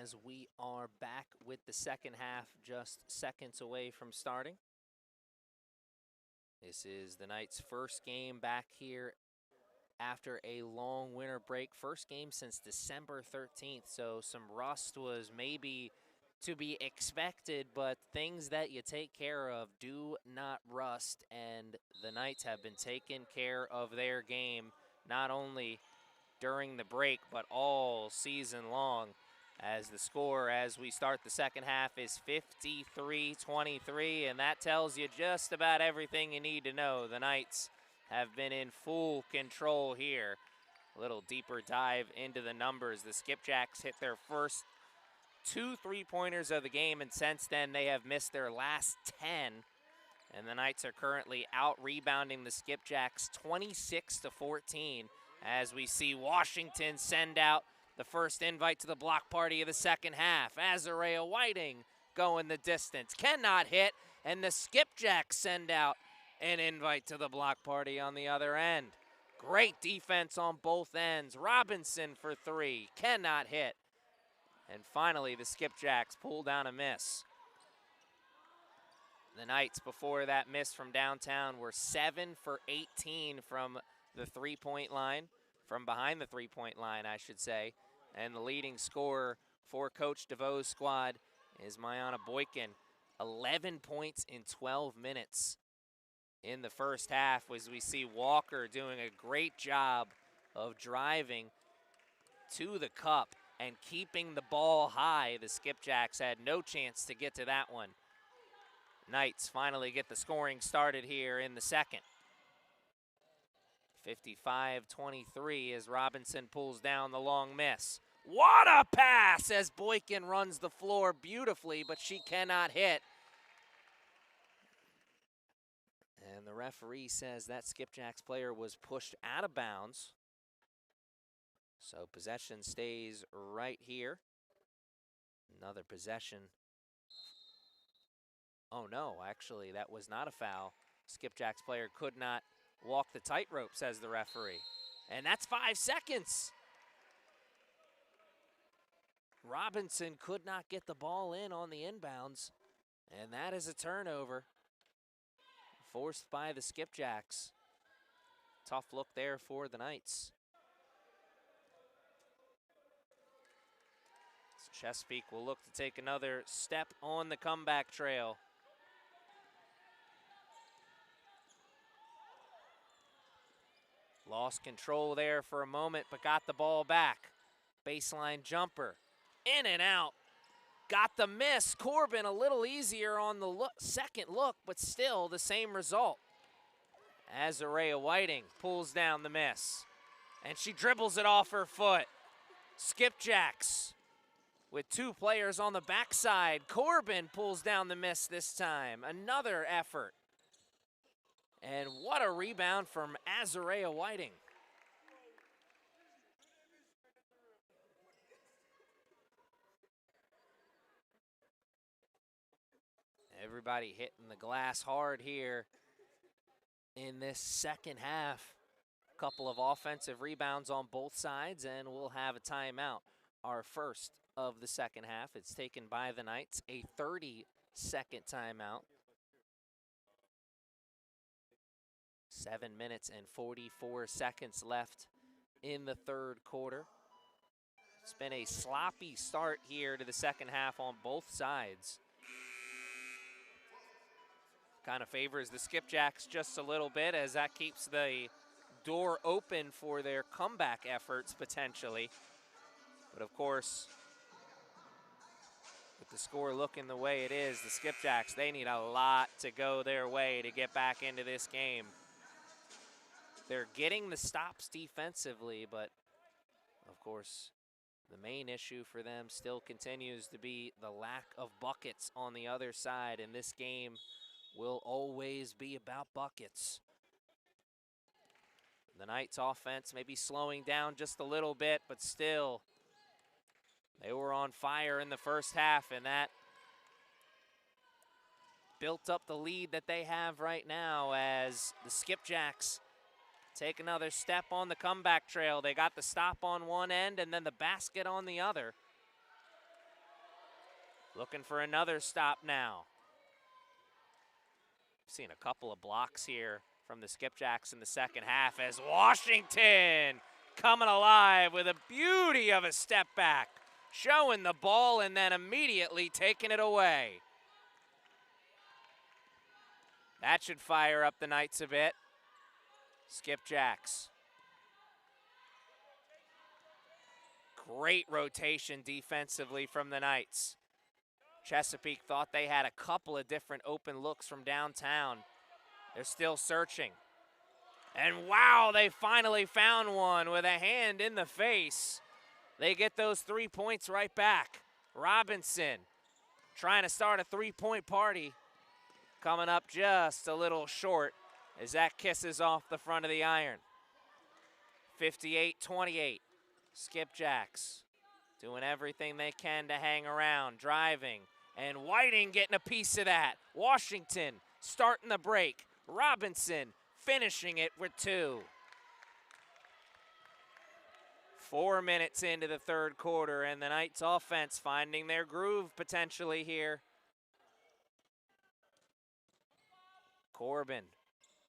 as we are back with the second half, just seconds away from starting. This is the Knights' first game back here after a long winter break. First game since December 13th, so some rust was maybe to be expected, but things that you take care of do not rust, and the Knights have been taking care of their game, not only during the break, but all season long. As the score as we start the second half is 53-23, and that tells you just about everything you need to know. The Knights have been in full control here. A little deeper dive into the numbers. The Skipjacks hit their first 2 3-pointers of the game, and since then they have missed their last 10. And the Knights are currently out-rebounding the Skipjacks 26-14. As we see Washington send out the first invite to the block party of the second half. Azarea Whiting going the distance, cannot hit, and the Skipjacks send out an invite to the block party on the other end. Great defense on both ends. Robinson for three, cannot hit. And finally, the Skipjacks pull down a miss. The Knights, before that miss from downtown, were 7 for 18 from the three-point line, from behind the three-point line, I should say. And the leading scorer for Coach DeVoe's squad is Mayana Boykin. 11 points in 12 minutes in the first half, as we see Walker doing a great job of driving to the cup and keeping the ball high. The Skipjacks had no chance to get to that one. Knights finally get the scoring started here in the second. 55-23 as Robinson pulls down the long miss. What a pass as Boykin runs the floor beautifully, but she cannot hit. And the referee says that Skipjacks player was pushed out of bounds. So possession stays right here. Another possession. Oh no, actually that was not a foul. Skipjacks player could not walk the tightrope, says the referee. And that's 5 seconds. Robinson could not get the ball in on the inbounds. And that is a turnover forced by the Skipjacks. Tough look there for the Knights. So Chesapeake will look to take another step on the comeback trail. Lost control there for a moment, but got the ball back. Baseline jumper, in and out. Got the miss. Corbin a little easier on the second look, but still the same result. Azarea Whiting pulls down the miss, and she dribbles it off her foot. Skipjacks with 2 players on the backside. Corbin pulls down the miss this time. Another effort. And what a rebound from Azarea Whiting. Everybody hitting the glass hard here in this second half. A couple of offensive rebounds on both sides, and we'll have a timeout. Our first of the second half. It's taken by the Knights, a 30-second timeout. 7 minutes and 44 seconds left in the third quarter. It's been a sloppy start here to the second half on both sides. Kind of favors the Skipjacks just a little bit, as that keeps the door open for their comeback efforts potentially. But of course, with the score looking the way it is, the Skipjacks, they need a lot to go their way to get back into this game. They're getting the stops defensively, but of course, the main issue for them still continues to be the lack of buckets on the other side, and this game will always be about buckets. The Knights offense maybe slowing down just a little bit, but still, they were on fire in the first half, and that built up the lead that they have right now as the Skipjacks take another step on the comeback trail. They got the stop on one end and then the basket on the other. Looking for another stop now. Seen a couple of blocks here from the Skipjacks in the second half as Washington coming alive with a beauty of a step back, showing the ball and then immediately taking it away. That should fire up the Knights a bit. Skipjacks. Great rotation defensively from the Knights. Chesapeake thought they had a couple of different open looks from downtown. They're still searching. And wow, they finally found one with a hand in the face. They get those 3 points right back. Robinson trying to start a three-point party. Coming up just a little short as that kisses off the front of the iron. 58-28. Skipjacks doing everything they can to hang around, driving, and Whiting getting a piece of that. Washington starting the break. Robinson finishing it with 2. 4 minutes into the third quarter, and the Knights offense finding their groove potentially here. Corbin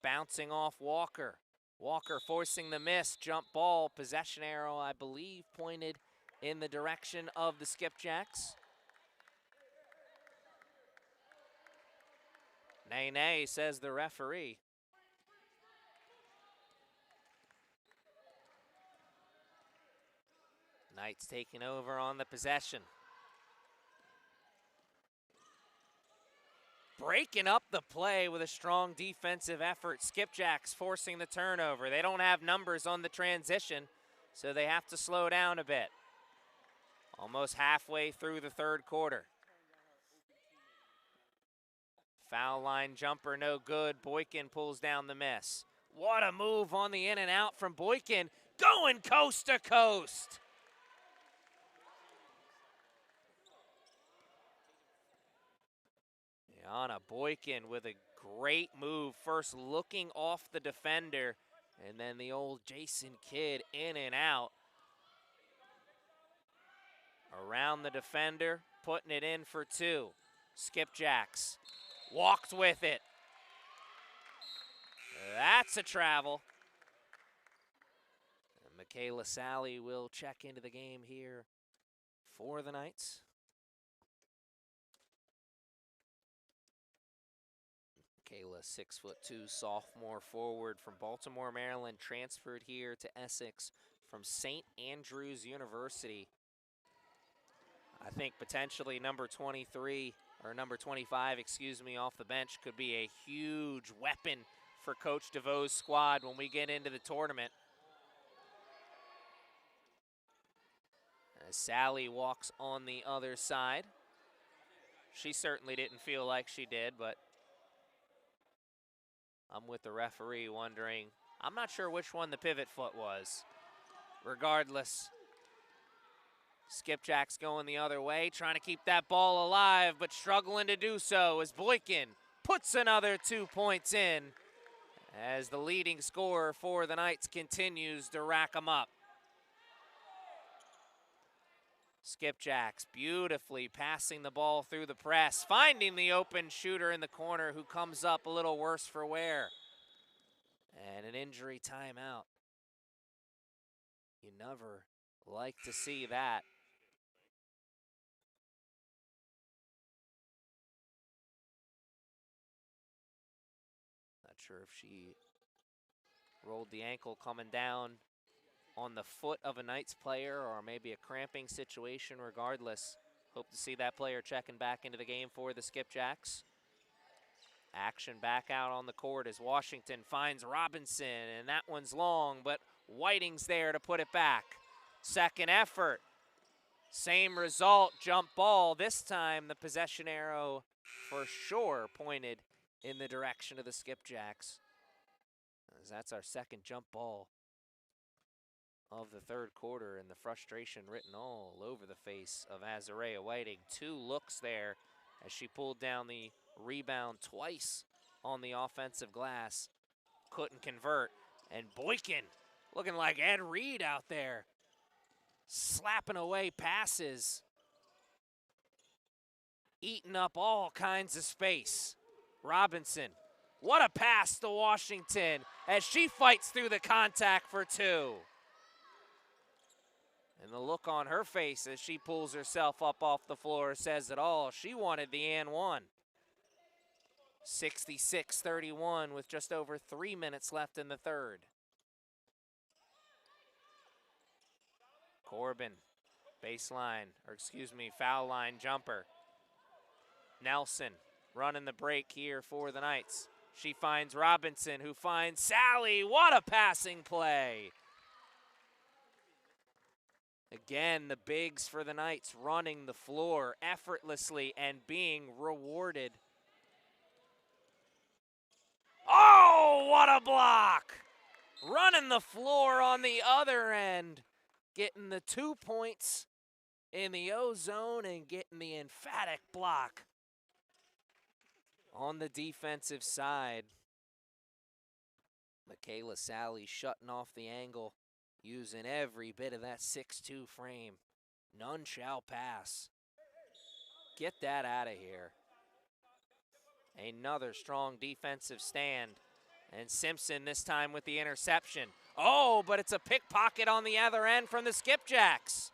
bouncing off Walker. Walker forcing the miss, jump ball, possession arrow, I believe, pointed in the direction of the Skipjacks. Nay, nay, says the referee. Knights taking over on the possession. Breaking up the play with a strong defensive effort. Skipjacks forcing the turnover. They don't have numbers on the transition, so they have to slow down a bit. Almost halfway through the third quarter. Foul line jumper, no good. Boykin pulls down the miss. What a move on the in and out from Boykin. Going coast to coast. Anna Boykin with a great move, first looking off the defender, and then the old Jason Kidd in and out. Around the defender, putting it in for 2. Skipjacks walked with it. That's a travel. And Michaela Sally will check into the game here for the Knights. Kayla, 6'2", sophomore forward from Baltimore, Maryland, transferred here to Essex from St. Andrews University. I think potentially number 23, or number 25, excuse me, off the bench could be a huge weapon for Coach DeVoe's squad when we get into the tournament. As Sally walks on the other side. She certainly didn't feel like she did, but I'm with the referee wondering, I'm not sure which one the pivot foot was. Regardless, Skipjacks going the other way, trying to keep that ball alive, but struggling to do so as Boykin puts another 2 points in as the leading scorer for the Knights continues to rack them up. Skipjacks beautifully passing the ball through the press, finding the open shooter in the corner who comes up a little worse for wear. And an injury timeout. You never like to see that. Not sure if she rolled the ankle coming down on the foot of a Knights player or maybe a cramping situation. Regardless, hope to see that player checking back into the game for the Skipjacks. Action back out on the court as Washington finds Robinson, and that one's long, but Whiting's there to put it back. Second effort, same result, jump ball. This time the possession arrow for sure pointed in the direction of the Skipjacks, as that's our second jump ball of the third quarter, and the frustration written all over the face of Azarea Whiting. 2 looks there as she pulled down the rebound twice on the offensive glass. Couldn't convert. And Boykin looking like Ed Reed out there, slapping away passes, eating up all kinds of space. Robinson, what a pass to Washington as she fights through the contact for two. And the look on her face as she pulls herself up off the floor says it all. She wanted the and one. 66-31 with just over 3 minutes left in the third. Corbin, foul line jumper. Nelson running the break here for the Knights. She finds Robinson, who finds Sally. What a passing play. Again, the bigs for the Knights running the floor effortlessly and being rewarded. Oh, what a block! Running the floor on the other end, getting the 2 points in the O zone and getting the emphatic block on the defensive side. Michaela Sally shutting off the angle, using every bit of that 6'2" frame. None shall pass. Get that out of here. Another strong defensive stand. And Simpson this time with the interception. Oh, but it's a pickpocket on the other end from the Skipjacks.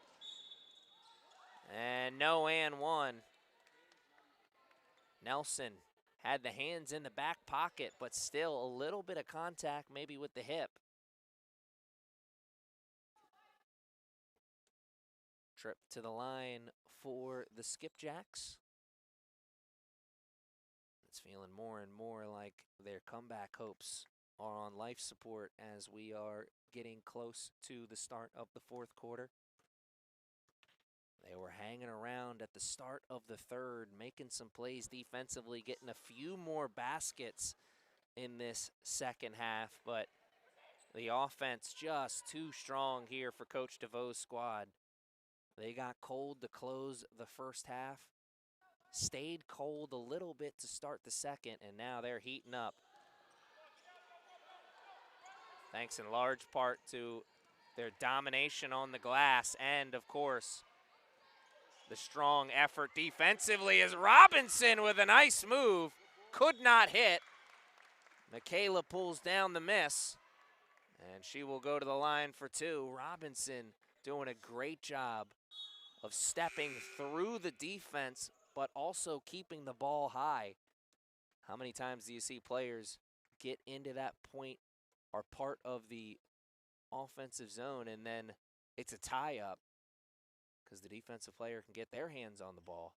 And no and one. Nelson had the hands in the back pocket, but still a little bit of contact maybe with the hip. Trip to the line for the Skipjacks. It's feeling more and more like their comeback hopes are on life support as we are getting close to the start of the fourth quarter. They were hanging around at the start of the third, making some plays defensively, getting a few more baskets in this second half, but the offense just too strong here for Coach DeVoe's squad. They got cold to close the first half, stayed cold a little bit to start the second, and now they're heating up. Thanks in large part to their domination on the glass and, of course, the strong effort defensively as Robinson with a nice move. Could not hit. Michaela pulls down the miss, and she will go to the line for two. Robinson doing a great job of stepping through the defense, but also keeping the ball high. How many times do you see players get into that point or part of the offensive zone and then it's a tie-up because the defensive player can get their hands on the ball?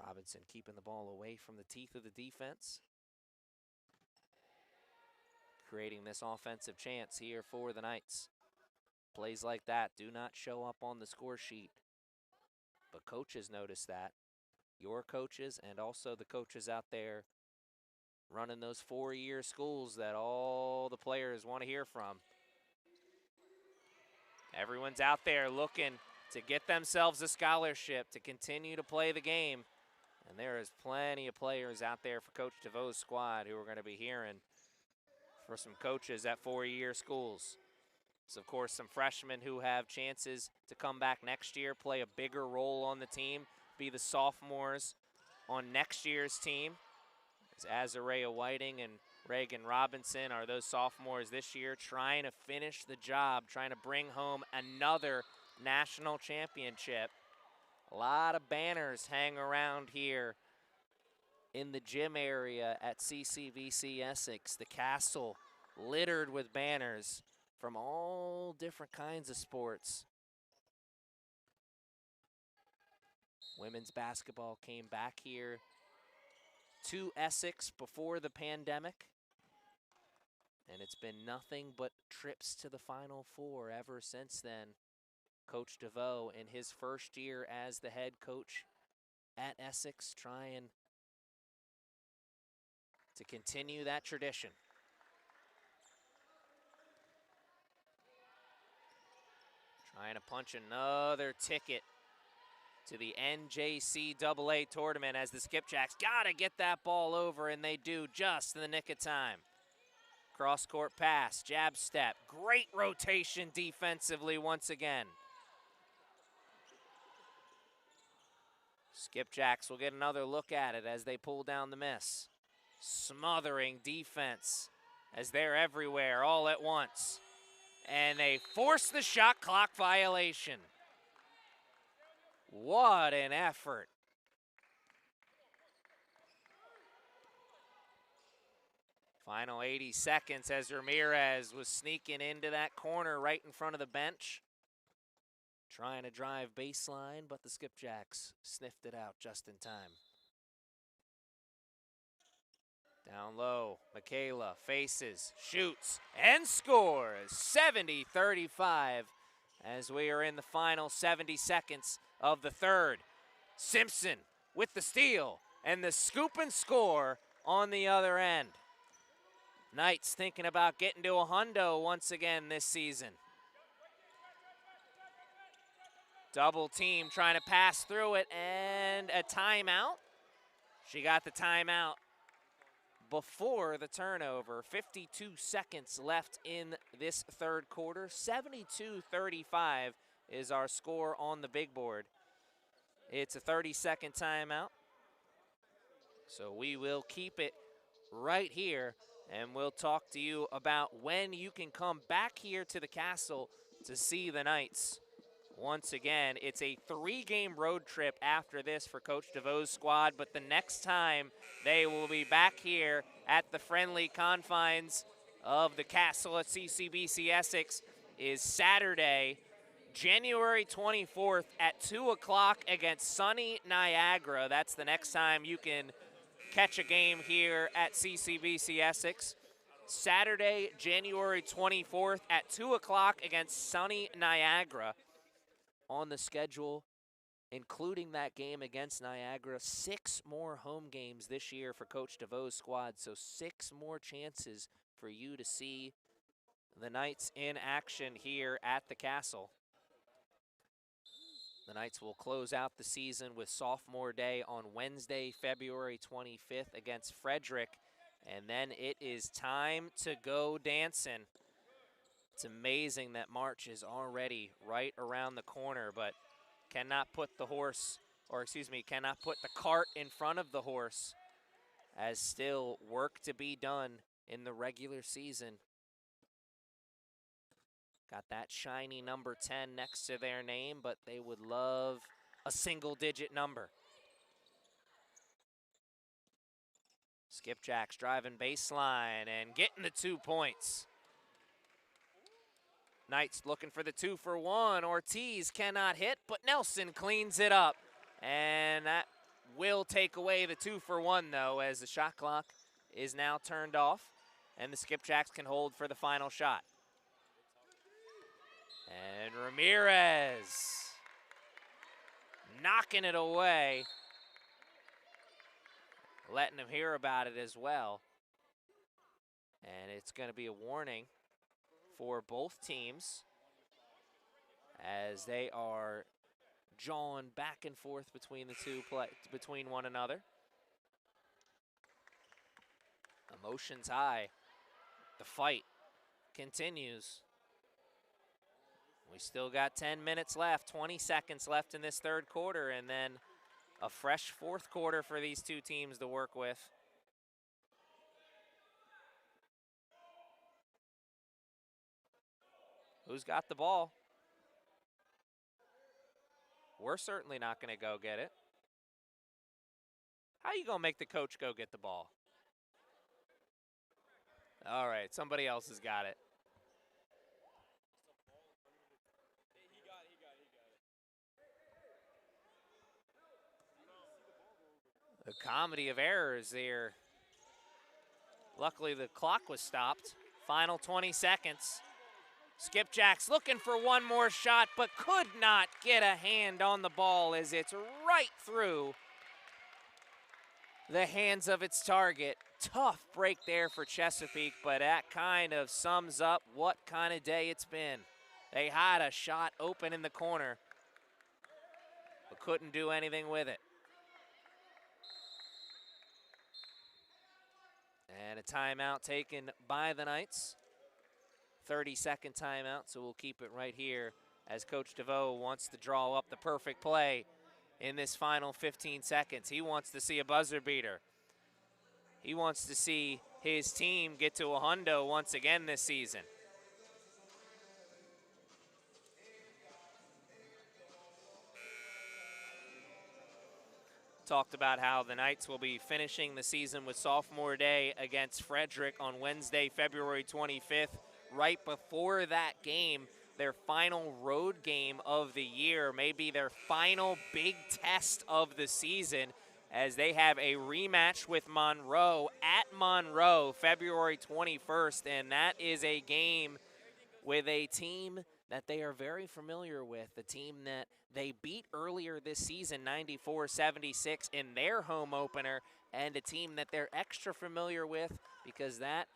Robinson keeping the ball away from the teeth of the defense, creating this offensive chance here for the Knights. Plays like that do not show up on the score sheet, but coaches notice that. Your coaches and also the coaches out there running those four-year schools that all the players want to hear from. Everyone's out there looking to get themselves a scholarship to continue to play the game. And there is plenty of players out there for Coach DeVoe's squad who are going to be hearing for some coaches at four-year schools. So, of course, some freshmen who have chances to come back next year, play a bigger role on the team, be the sophomores on next year's team. As Azarea Whiting and Reagan Robinson are those sophomores this year trying to finish the job, trying to bring home another national championship. A lot of banners hang around here in the gym area at CCBC Essex. The castle littered with banners from all different kinds of sports. Women's basketball came back here to Essex before the pandemic, and it's been nothing but trips to the Final Four ever since then. Coach DeVoe, in his first year as the head coach at Essex, trying to continue that tradition. Trying to punch another ticket to the NJCAA tournament as the Skipjacks got to get that ball over, and they do just in the nick of time. Cross-court pass, jab step. Great rotation defensively once again. Skipjacks will get another look at it as they pull down the miss. Smothering defense as they're everywhere all at once. And they force the shot clock violation. What an effort. Final 80 seconds as Ramirez was sneaking into that corner right in front of the bench. Trying to drive baseline, but the Skipjacks sniffed it out just in time. Down low, Michaela faces, shoots, and scores. 70-35 as we are in the final 70 seconds of the third. Simpson with the steal and the scoop and score on the other end. Knights thinking about getting to a hundo once again this season. Double team trying to pass through it and a timeout. She got the timeout before the turnover. 52 seconds left in this third quarter. 72-35 is our score on the big board. It's a 30-second timeout. So we will keep it right here, and we'll talk to you about when you can come back here to the Castle to see the Knights. Once again, it's a 3-game road trip after this for Coach DeVoe's squad, but the next time they will be back here at the friendly confines of the Castle at CCBC Essex is Saturday, January 24th at 2 o'clock against sunny Niagara. That's the next time you can catch a game here at CCBC Essex. Saturday, January 24th at 2 o'clock against sunny Niagara. On the schedule, including that game against Niagara, 6 more home games this year for Coach DeVoe's squad, so 6 more chances for you to see the Knights in action here at the Castle. The Knights will close out the season with sophomore day on Wednesday, February 25th against Frederick, and then it is time to go dancing. It's amazing that March is already right around the corner, but cannot put the cart in front of the horse, as still work to be done in the regular season. Got that shiny number 10 next to their name, but they would love a single-digit number. Skipjacks driving baseline and getting the 2 points. Knights looking for the 2-for-1. Ortiz cannot hit, but Nelson cleans it up. And that will take away the 2-for-1, though, as the shot clock is now turned off, and the Skipjacks can hold for the final shot. And Ramirez knocking it away, letting him hear about it as well. And it's going to be a warning for both teams as they are jawing back and forth between the between one another. Emotions high. The fight continues. We still got 10 minutes left, 20 seconds left in this third quarter, and then a fresh fourth quarter for these two teams to work with. Who's got the ball? We're certainly not going to go get it. How you going to make the coach go get the ball? All right, somebody else has got it. A comedy of errors there. Luckily, the clock was stopped. Final 20 seconds. Skipjacks looking for one more shot, but could not get a hand on the ball as it's right through the hands of its target. Tough break there for Chesapeake, but that kind of sums up what kind of day it's been. They had a shot open in the corner, but couldn't do anything with it. And a timeout taken by the Knights. 30-second timeout, so we'll keep it right here as Coach DeVoe wants to draw up the perfect play in this final 15 seconds. He wants to see a buzzer beater. He wants to see his team get to a hundo once again this season. Talked about how the Knights will be finishing the season with sophomore day against Frederick on Wednesday, February 25th. Right before that game, their final road game of the year, maybe their final big test of the season, as they have a rematch with Monroe at Monroe, February 21st, and that is a game with a team that they are very familiar with, the team that they beat earlier this season, 94-76 in their home opener, and a team that they're extra familiar with because that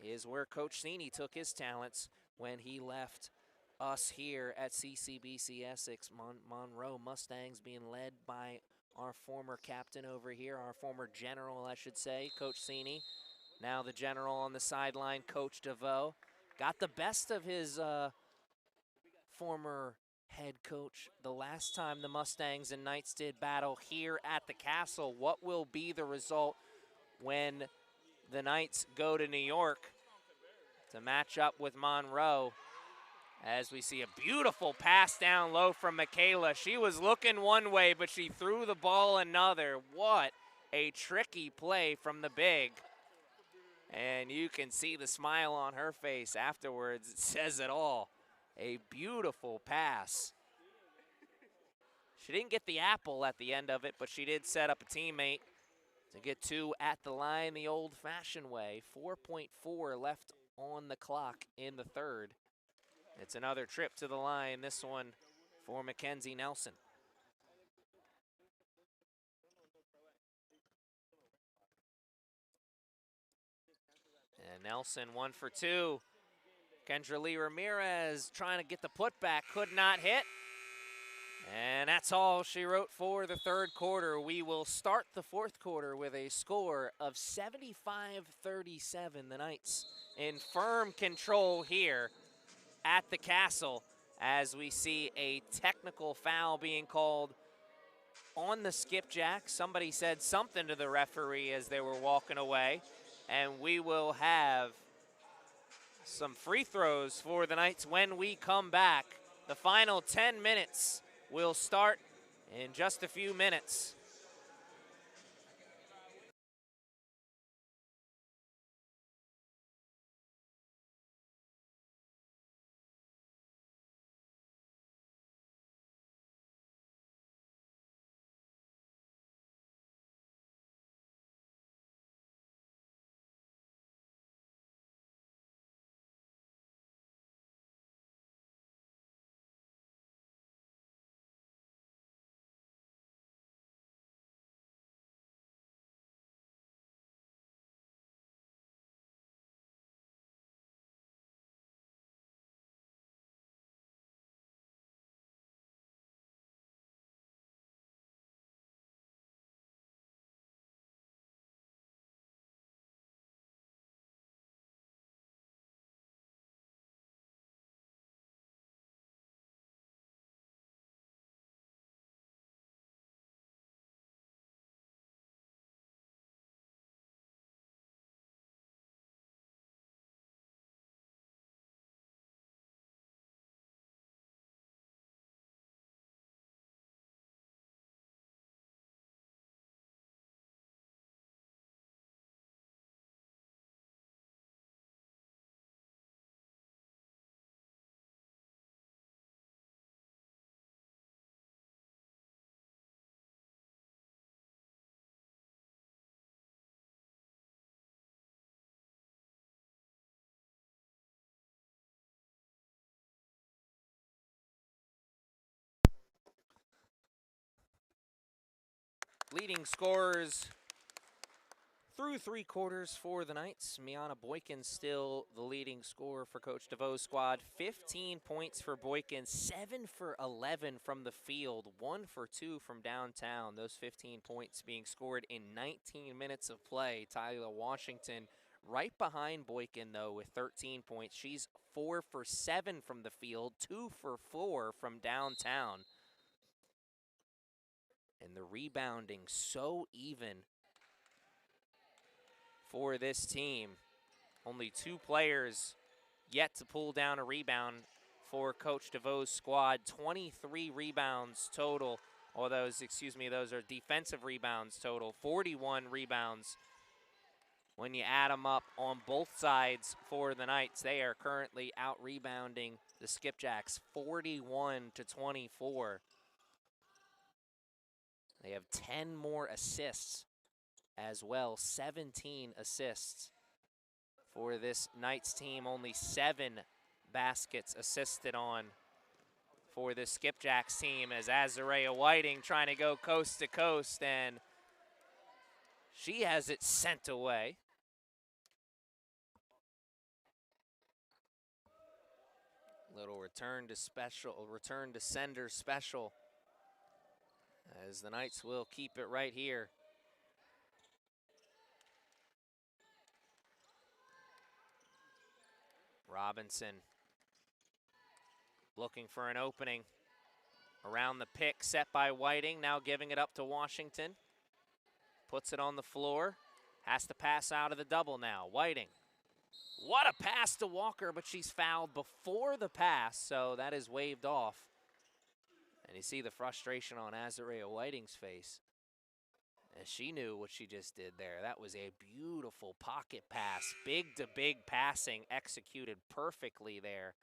is where Coach Cini took his talents when he left us here at CCBC Essex. Monroe Mustangs being led by our former captain over here, our former general, I should say, Coach Cini. Now the general on the sideline, Coach DeVoe. Got the best of his former head coach the last time the Mustangs and Knights did battle here at the Castle. What will be the result when the Knights go to New York to match up with Monroe? As we see a beautiful pass down low from Michaela. She was looking one way, but she threw the ball another. What a tricky play from the big. And you can see the smile on her face afterwards. It says it all. A beautiful pass. She didn't get the apple at the end of it, but she did set up a teammate to get two at the line the old-fashioned way. 4.4 left on the clock in the third. It's another trip to the line, this one for Mackenzie Nelson. And Nelson 1 for 2. Kendra Lee Ramirez trying to get the putback, could not hit. And that's all she wrote for the third quarter. We will start the fourth quarter with a score of 75-37. The Knights in firm control here at the Castle as we see a technical foul being called on the Skipjacks. Somebody said something to the referee as they were walking away. And we will have some free throws for the Knights when we come back. The final 10 minutes will start in just a few minutes. Leading scorers through three quarters for the Knights. Miana Boykin still the leading scorer for Coach DeVoe's squad. 15 points for Boykin, 7 for 11 from the field, 1 for 2 from downtown. Those 15 points being scored in 19 minutes of play. Tyler Washington right behind Boykin, though, with 13 points. She's 4 for 7 from the field, 2 for 4 from downtown. And the rebounding so even for this team. Only 2 players yet to pull down a rebound for Coach DeVoe's squad. 23 rebounds total. Or those are defensive rebounds total. 41 rebounds when you add them up on both sides for the Knights. They are currently out-rebounding the Skipjacks 41-24. They have 10 more assists as well, 17 assists for this Knights team. Only 7 baskets assisted on for the Skipjacks team, as Azarea Whiting trying to go coast to coast, and she has it sent away. Little return to sender special, as the Knights will keep it right here. Robinson looking for an opening around the pick set by Whiting, now giving it up to Washington. Puts it on the floor, has to pass out of the double now. Whiting, what a pass to Walker, but she's fouled before the pass, so that is waved off. And you see the frustration on Azarea Whiting's face, as she knew what she just did there. That was a beautiful pocket pass, big to big passing, executed perfectly there.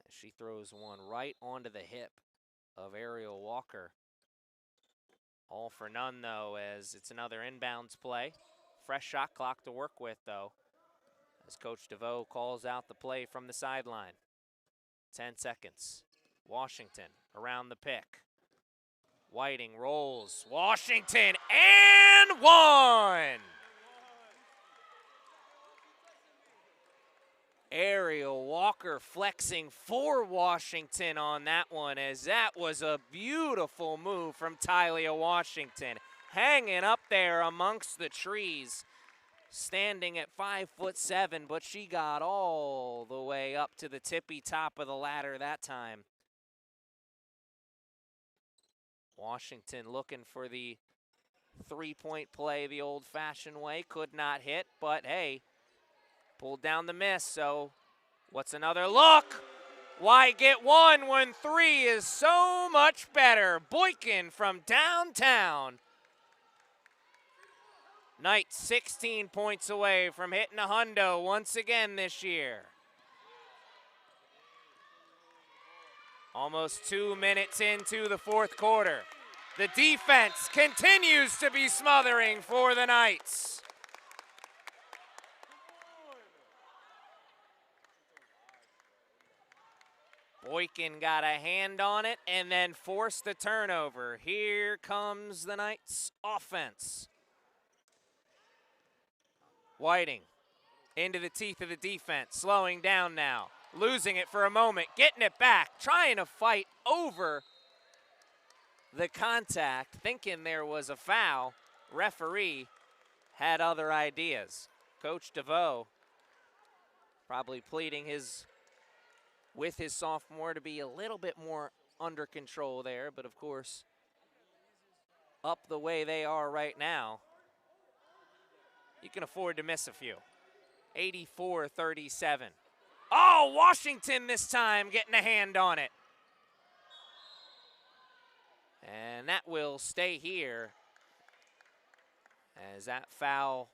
As she throws one right onto the hip of Ariel Walker. All for none, though, as it's another inbounds play. Fresh shot clock to work with, though, as Coach DeVoe calls out the play from the sideline. 10 seconds. Washington around the pick. Whiting rolls. Washington and one! Ariel Walker flexing for Washington on that one, as that was a beautiful move from Tylia Washington. Hanging up there amongst the trees, standing at 5'7", but she got all the way up to the tippy top of the ladder that time. Washington looking for the three-point play the old-fashioned way. Could not hit, but hey, pulled down the miss, so what's another look? Why get one when 3 is so much better? Boykin from downtown. Knights 16 points away from hitting a hundo once again this year. Almost 2 minutes into the fourth quarter. The defense continues to be smothering for the Knights. Boykin got a hand on it and then forced the turnover. Here comes the Knights offense. Whiting into the teeth of the defense, slowing down now. Losing it for a moment, getting it back, trying to fight over the contact, thinking there was a foul. Referee had other ideas. Coach DeVoe probably pleading with his sophomore to be a little bit more under control there, but of course, up the way they are right now, you can afford to miss a few. 84-37. Oh, Washington this time getting a hand on it. And that will stay here, as that foul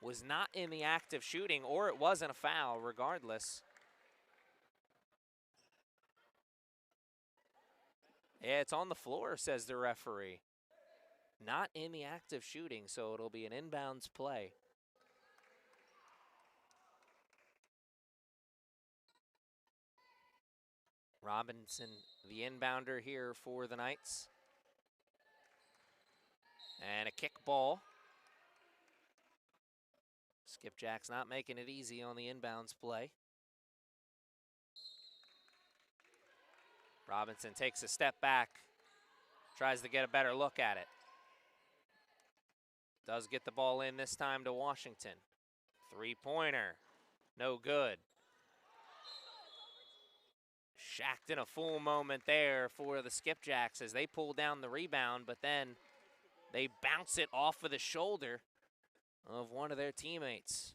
was not in the act of shooting, or it wasn't a foul regardless. Yeah, it's on the floor, says the referee. Not in the act of shooting, so it'll be an inbounds play. Robinson, the inbounder here for the Knights. And a kick ball. Skipjacks not making it easy on the inbounds play. Robinson takes a step back, tries to get a better look at it. Does get the ball in this time to Washington. Three-pointer, no good. Shacked in a full moment there for the Skipjacks as they pull down the rebound, but then they bounce it off of the shoulder of one of their teammates.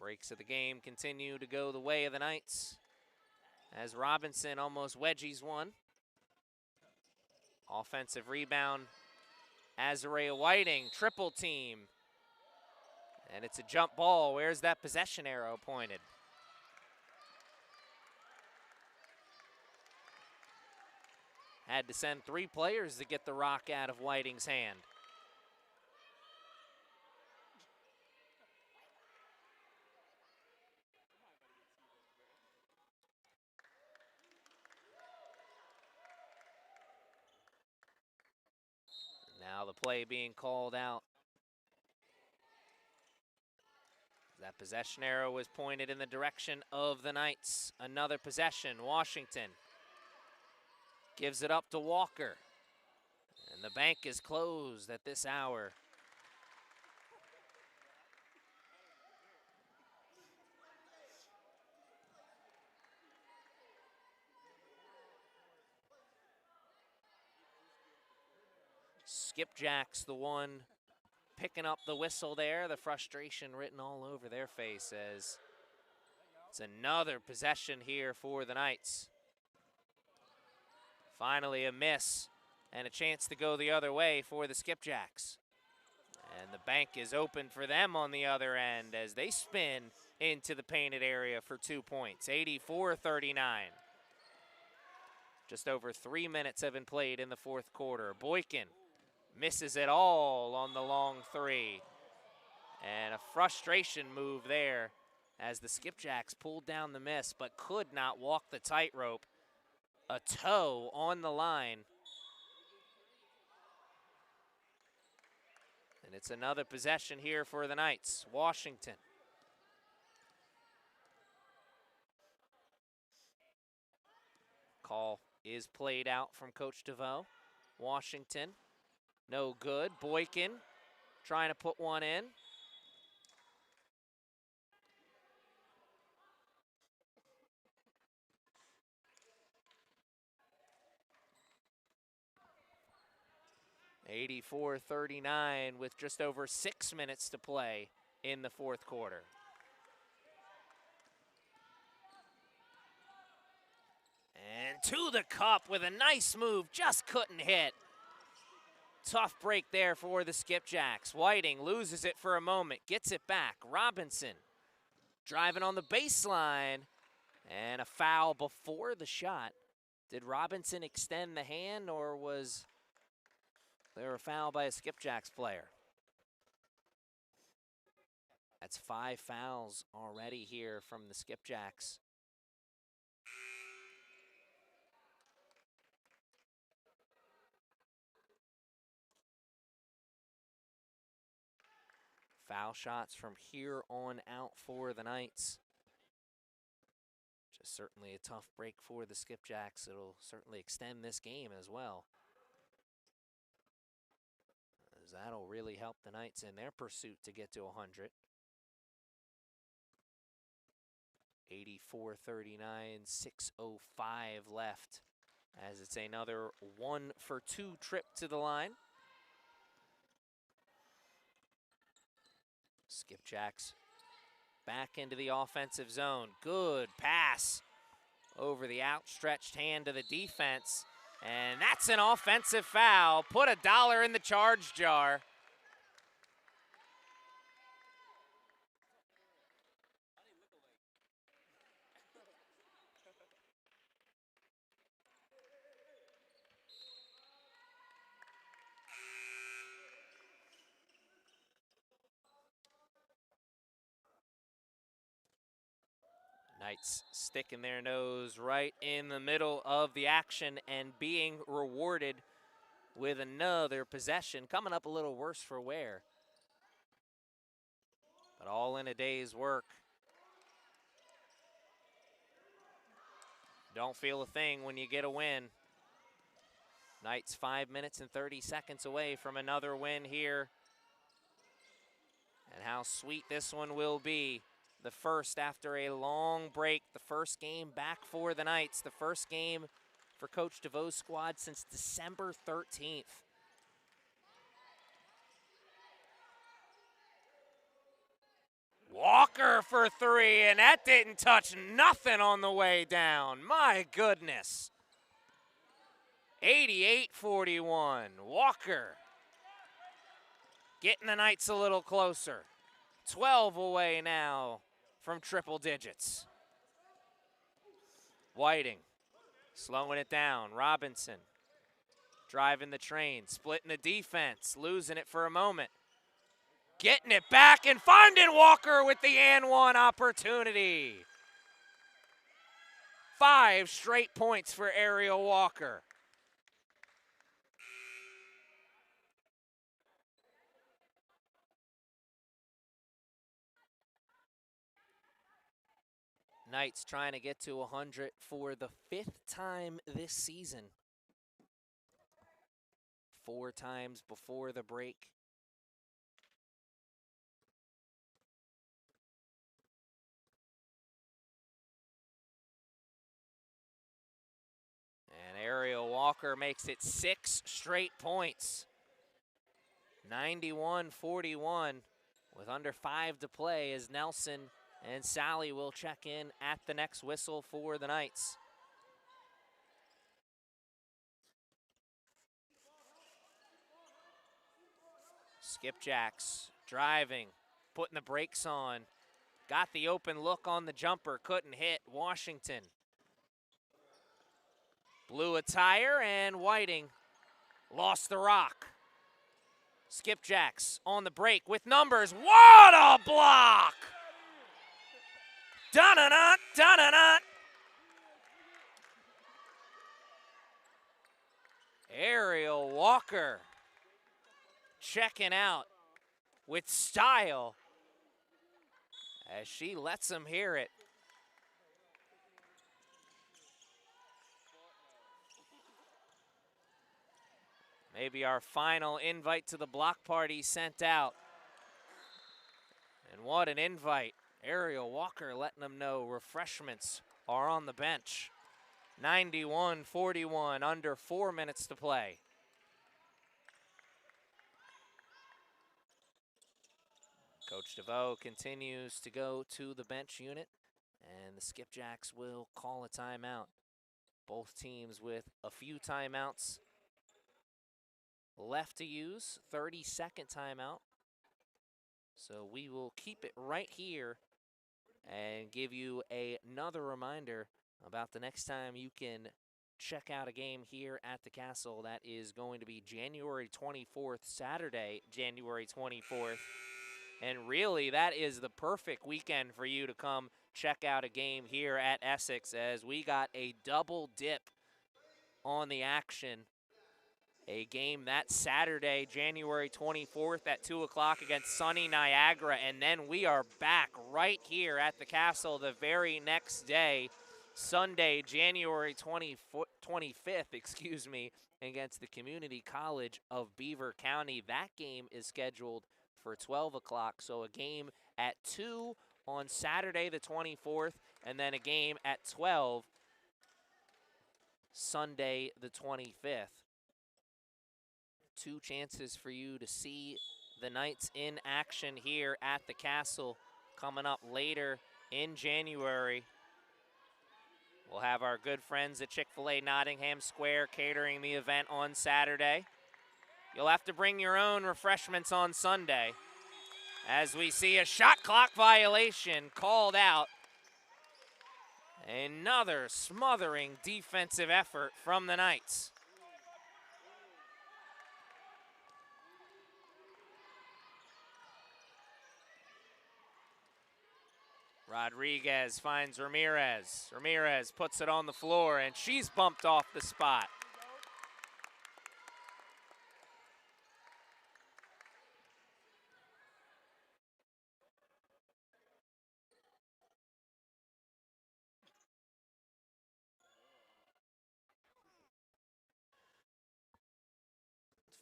Breaks of the game continue to go the way of the Knights as Robinson almost wedgies one. Offensive rebound, Azariah Whiting, triple team. And it's a jump ball. Where's that possession arrow pointed? Had to send 3 players to get the rock out of Whiting's hand. Now the play being called out. That possession arrow was pointed in the direction of the Knights. Another possession, Washington gives it up to Walker. And the bank is closed at this hour. Skipjacks, the one picking up the whistle there. The frustration written all over their face as it's another possession here for the Knights. Finally a miss and a chance to go the other way for the Skipjacks. And the bank is open for them on the other end as they spin into the painted area for 2 points, 84-39. Just over 3 minutes have been played in the fourth quarter. Boykin misses it all on the long three. And a frustration move there as the Skipjacks pulled down the miss but could not walk the tightrope. A toe on the line. And it's another possession here for the Knights. Washington. Call is played out from Coach DeVoe. Washington, no good. Boykin trying to put one in. (84-39) with just over 6 minutes to play in the fourth quarter. And to the cup with a nice move, just couldn't hit. Tough break there for the Skipjacks. Whiting loses it for a moment, gets it back. Robinson driving on the baseline, and a foul before the shot. Did Robinson extend the hand, or was there a foul by a Skipjacks player? That's 5 fouls already here from the Skipjacks. Foul shots from here on out for the Knights. Just certainly a tough break for the Skipjacks. It'll certainly extend this game as well, as that'll really help the Knights in their pursuit to get to 100. 84-39, 6:05 left, as it's another 1-for-2 trip to the line. Skipjacks back into the offensive zone. Good pass over the outstretched hand to the defense. And that's an offensive foul. Put $1 in the charge jar. Knights sticking their nose right in the middle of the action and being rewarded with another possession. Coming up a little worse for wear, but all in a day's work. Don't feel a thing when you get a win. Knights 5 minutes and 30 seconds away from another win here. And how sweet this one will be. The first after a long break, the first game back for the Knights, the first game for Coach DeVoe's squad since December 13th. Walker for three, and that didn't touch nothing on the way down. My goodness. 88-41. Walker getting the Knights a little closer. 12 away now from triple digits. Whiting slowing it down. Robinson driving the train, splitting the defense, losing it for a moment. Getting it back and finding Walker with the and one opportunity. 5 straight points for Ariel Walker. Knights trying to get to 100 for the 5th time this season. 4 times before the break. And Ariel Walker makes it 6 straight points. 91-41 with under 5 to play as Nelson and Sally will check in at the next whistle for the Knights. Skipjacks driving, putting the brakes on. Got the open look on the jumper, couldn't hit. Washington blew a tire, and Whiting lost the rock. Skipjacks on the break with numbers. What a block! Dun-dun-dun, dun-dun-dun. Ariel Walker checking out with style as she lets him hear it. Maybe our final invite to the block party sent out. And what an invite. Ariel Walker letting them know refreshments are on the bench. 91-41, under 4 minutes to play. Coach DeVoe continues to go to the bench unit, and the Skipjacks will call a timeout. Both teams with a few timeouts left to use, 30-second timeout. So we will keep it right here and give you another reminder about the next time you can check out a game here at the Castle. That is going to be January 24th, Saturday, January 24th. And really, that is the perfect weekend for you to come check out a game here at Essex, as we got a double dip on the action. A game that Saturday, January 24th at 2 o'clock against sunny Niagara. And then we are back right here at the Castle the very next day, Sunday, January 25th, against the Community College of Beaver County. That game is scheduled for 12 o'clock. So a game at 2 on Saturday the 24th, and then a game at 12 Sunday the 25th. 2 chances for you to see the Knights in action here at the Castle coming up later in January. We'll have our good friends at Chick-fil-A Nottingham Square catering the event on Saturday. You'll have to bring your own refreshments on Sunday, as we see a shot clock violation called out. Another smothering defensive effort from the Knights. Rodriguez finds Ramirez. Ramirez puts it on the floor, and she's bumped off the spot.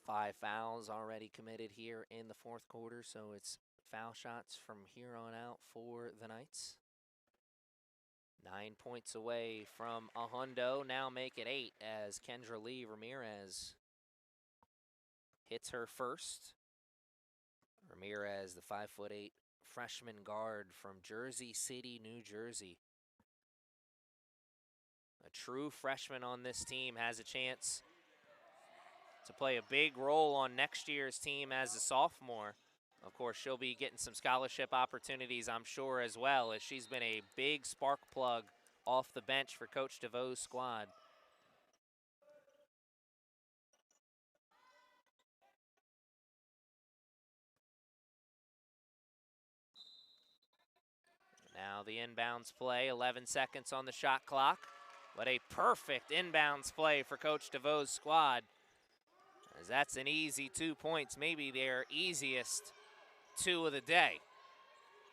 5 fouls already committed here in the fourth quarter, so it's foul shots from here on out for the Knights. 9 points away from a hundo, now make it 8 as Kendra Lee Ramirez hits her first. Ramirez, the 5'8" freshman guard from Jersey City, New Jersey. A true freshman on this team, has a chance to play a big role on next year's team as a sophomore. Of course, she'll be getting some scholarship opportunities, I'm sure, as well, as she's been a big spark plug off the bench for Coach DeVoe's squad. Now the inbounds play, 11 seconds on the shot clock, but a perfect inbounds play for Coach DeVoe's squad, as that's an easy 2 points, maybe their easiest 2 of the day.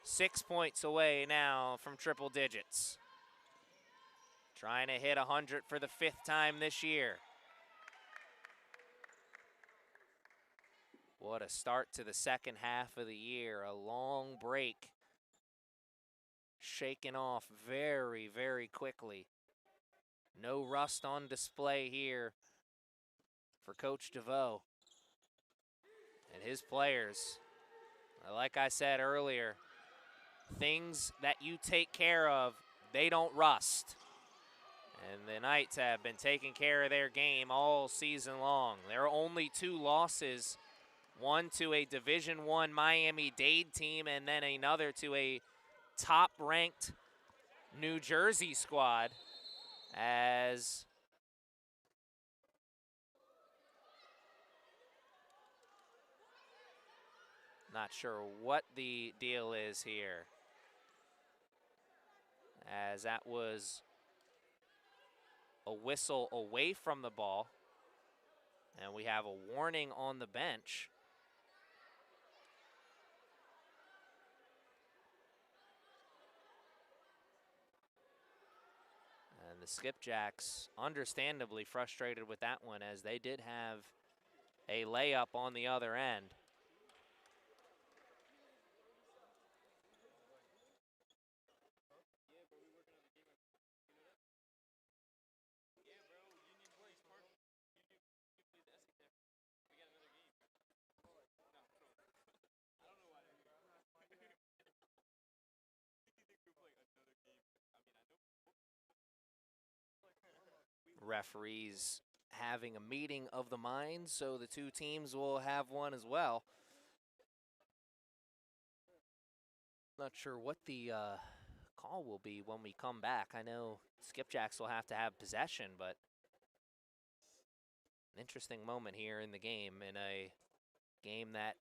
6 points away now from triple digits. Trying to hit 100 for the 5th time this year. What a start to the second half of the year. A long break. Shaken off very, very quickly. No rust on display here for Coach DeVoe and his players. Like I said earlier, things that you take care of, they don't rust. And the Knights have been taking care of their game all season long. There are only 2 losses, one to a Division I Miami-Dade team and then another to a top-ranked New Jersey squad, as not sure what the deal is here, as that was a whistle away from the ball, and we have a warning on the bench. And the Skipjacks understandably frustrated with that one, as they did have a layup on the other end. Referees having a meeting of the minds, so the 2 teams will have one as well. Not sure what the call will be when we come back. I know Skipjacks will have to have possession, but an interesting moment here in the game, in a game that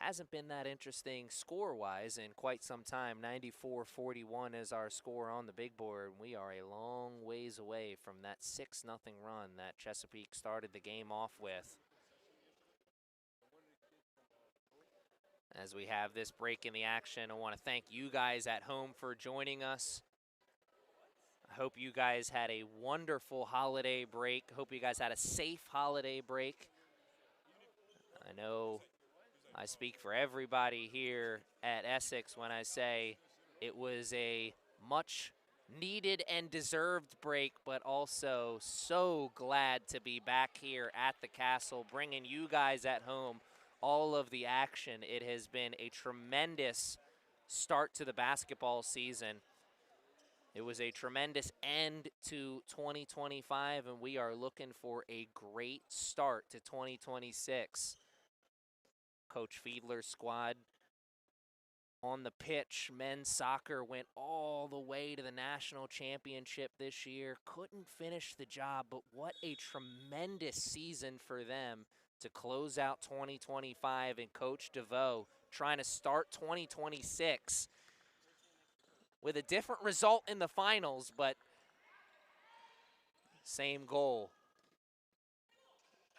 hasn't been that interesting score-wise in quite some time. 94-41 is our score on the big board. We are a long ways away from that 6-0 run that Chesapeake started the game off with. As we have this break in the action, I want to thank you guys at home for joining us. I hope you guys had a wonderful holiday break. Hope you guys had a safe holiday break. I know I speak for everybody here at Essex when I say it was a much needed and deserved break, but also so glad to be back here at the Castle, bringing you guys at home all of the action. It has been a tremendous start to the basketball season. It was a tremendous end to 2025, and we are looking for a great start to 2026. Coach Fiedler's squad on the pitch, men's soccer, went all the way to the national championship this year. Couldn't finish the job, but what a tremendous season for them to close out 2025, and Coach DeVoe trying to start 2026 with a different result in the finals, but same goal.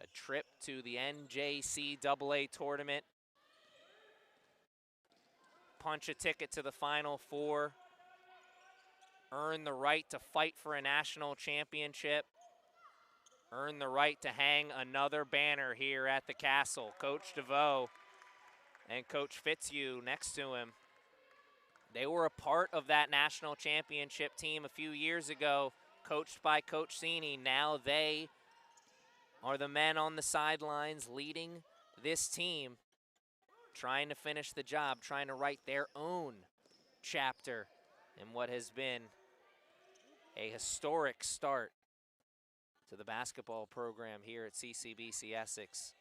A trip to the NJCAA tournament. Punch a ticket to the Final Four. Earn the right to fight for a national championship. earned the right to hang another banner here at the Castle. Coach DeVoe and Coach Fitzhugh next to him. They were a part of that national championship team a few years ago, coached by Coach Cini. Now they are the men on the sidelines leading this team, trying to finish the job, trying to write their own chapter in what has been a historic start to the basketball program here at CCBC Essex.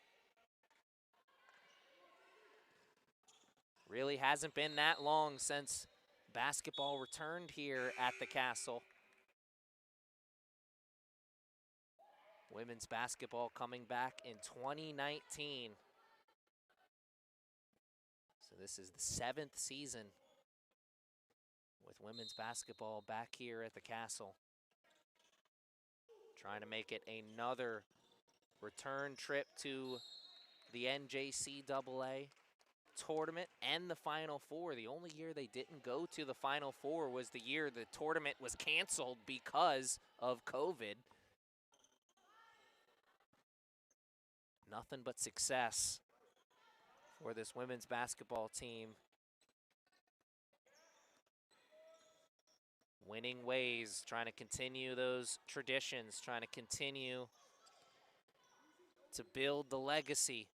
Really hasn't been that long since basketball returned here at the Castle. Women's basketball coming back in 2019. So this is the 7th season with women's basketball back here at the Castle. Trying to make it another return trip to the NJCAA tournament and the Final Four. The only year they didn't go to the Final Four was the year the tournament was canceled because of COVID. Nothing but success for this women's basketball team. Winning ways, trying to continue those traditions, trying to continue to build the legacy.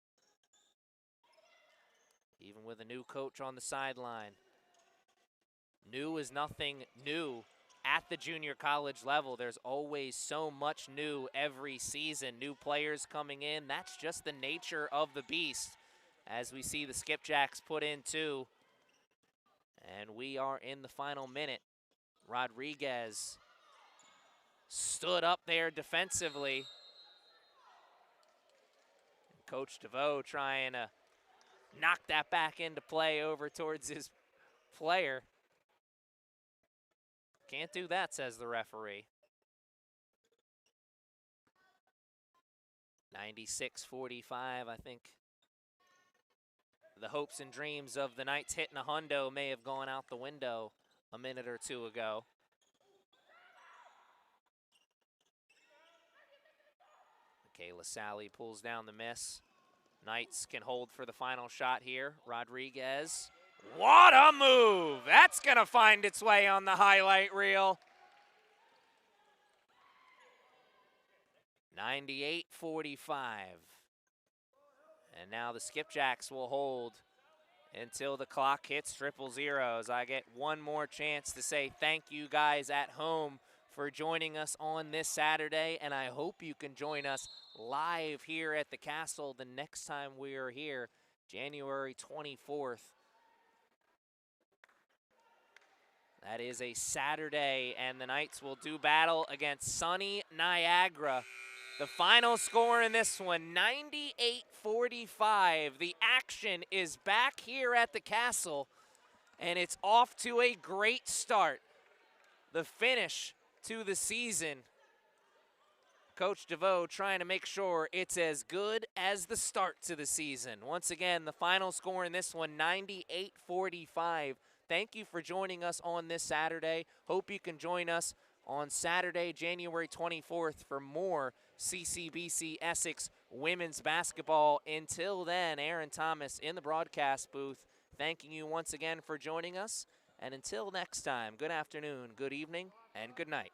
Even with a new coach on the sideline. New is nothing new at the junior college level. There's always so much new every season. New players coming in. That's just the nature of the beast. As we see the Skipjacks put in 2. And we are in the final minute. Rodriguez stood up there defensively. Coach DeVoe trying to knock that back into play over towards his player. Can't do that, says the referee. 96-45, I think. The hopes and dreams of the Knights hitting a hundo may have gone out the window a minute or two ago. Michaela Sally pulls down the miss. Knights can hold for the final shot here. Rodriguez. What a move! That's going to find its way on the highlight reel. 98-45. And now the Skipjacks will hold until the clock hits 000. I get one more chance to say thank you guys at home for joining us on this Saturday, and I hope you can join us live here at the Castle the next time we are here, January 24th. That is a Saturday, and the Knights will do battle against sunny Niagara. The final score in this one, 98-45. The action is back here at the Castle, and it's off to a great start. The finish to the season. Coach DeVoe trying to make sure it's as good as the start to the season. Once again, the final score in this one, 98-45. Thank you for joining us on this Saturday. Hope you can join us on Saturday, January 24th for more CCBC Essex women's basketball. Until then, Aaron Thomas in the broadcast booth, thanking you once again for joining us. And until next time, good afternoon, good evening, and good night.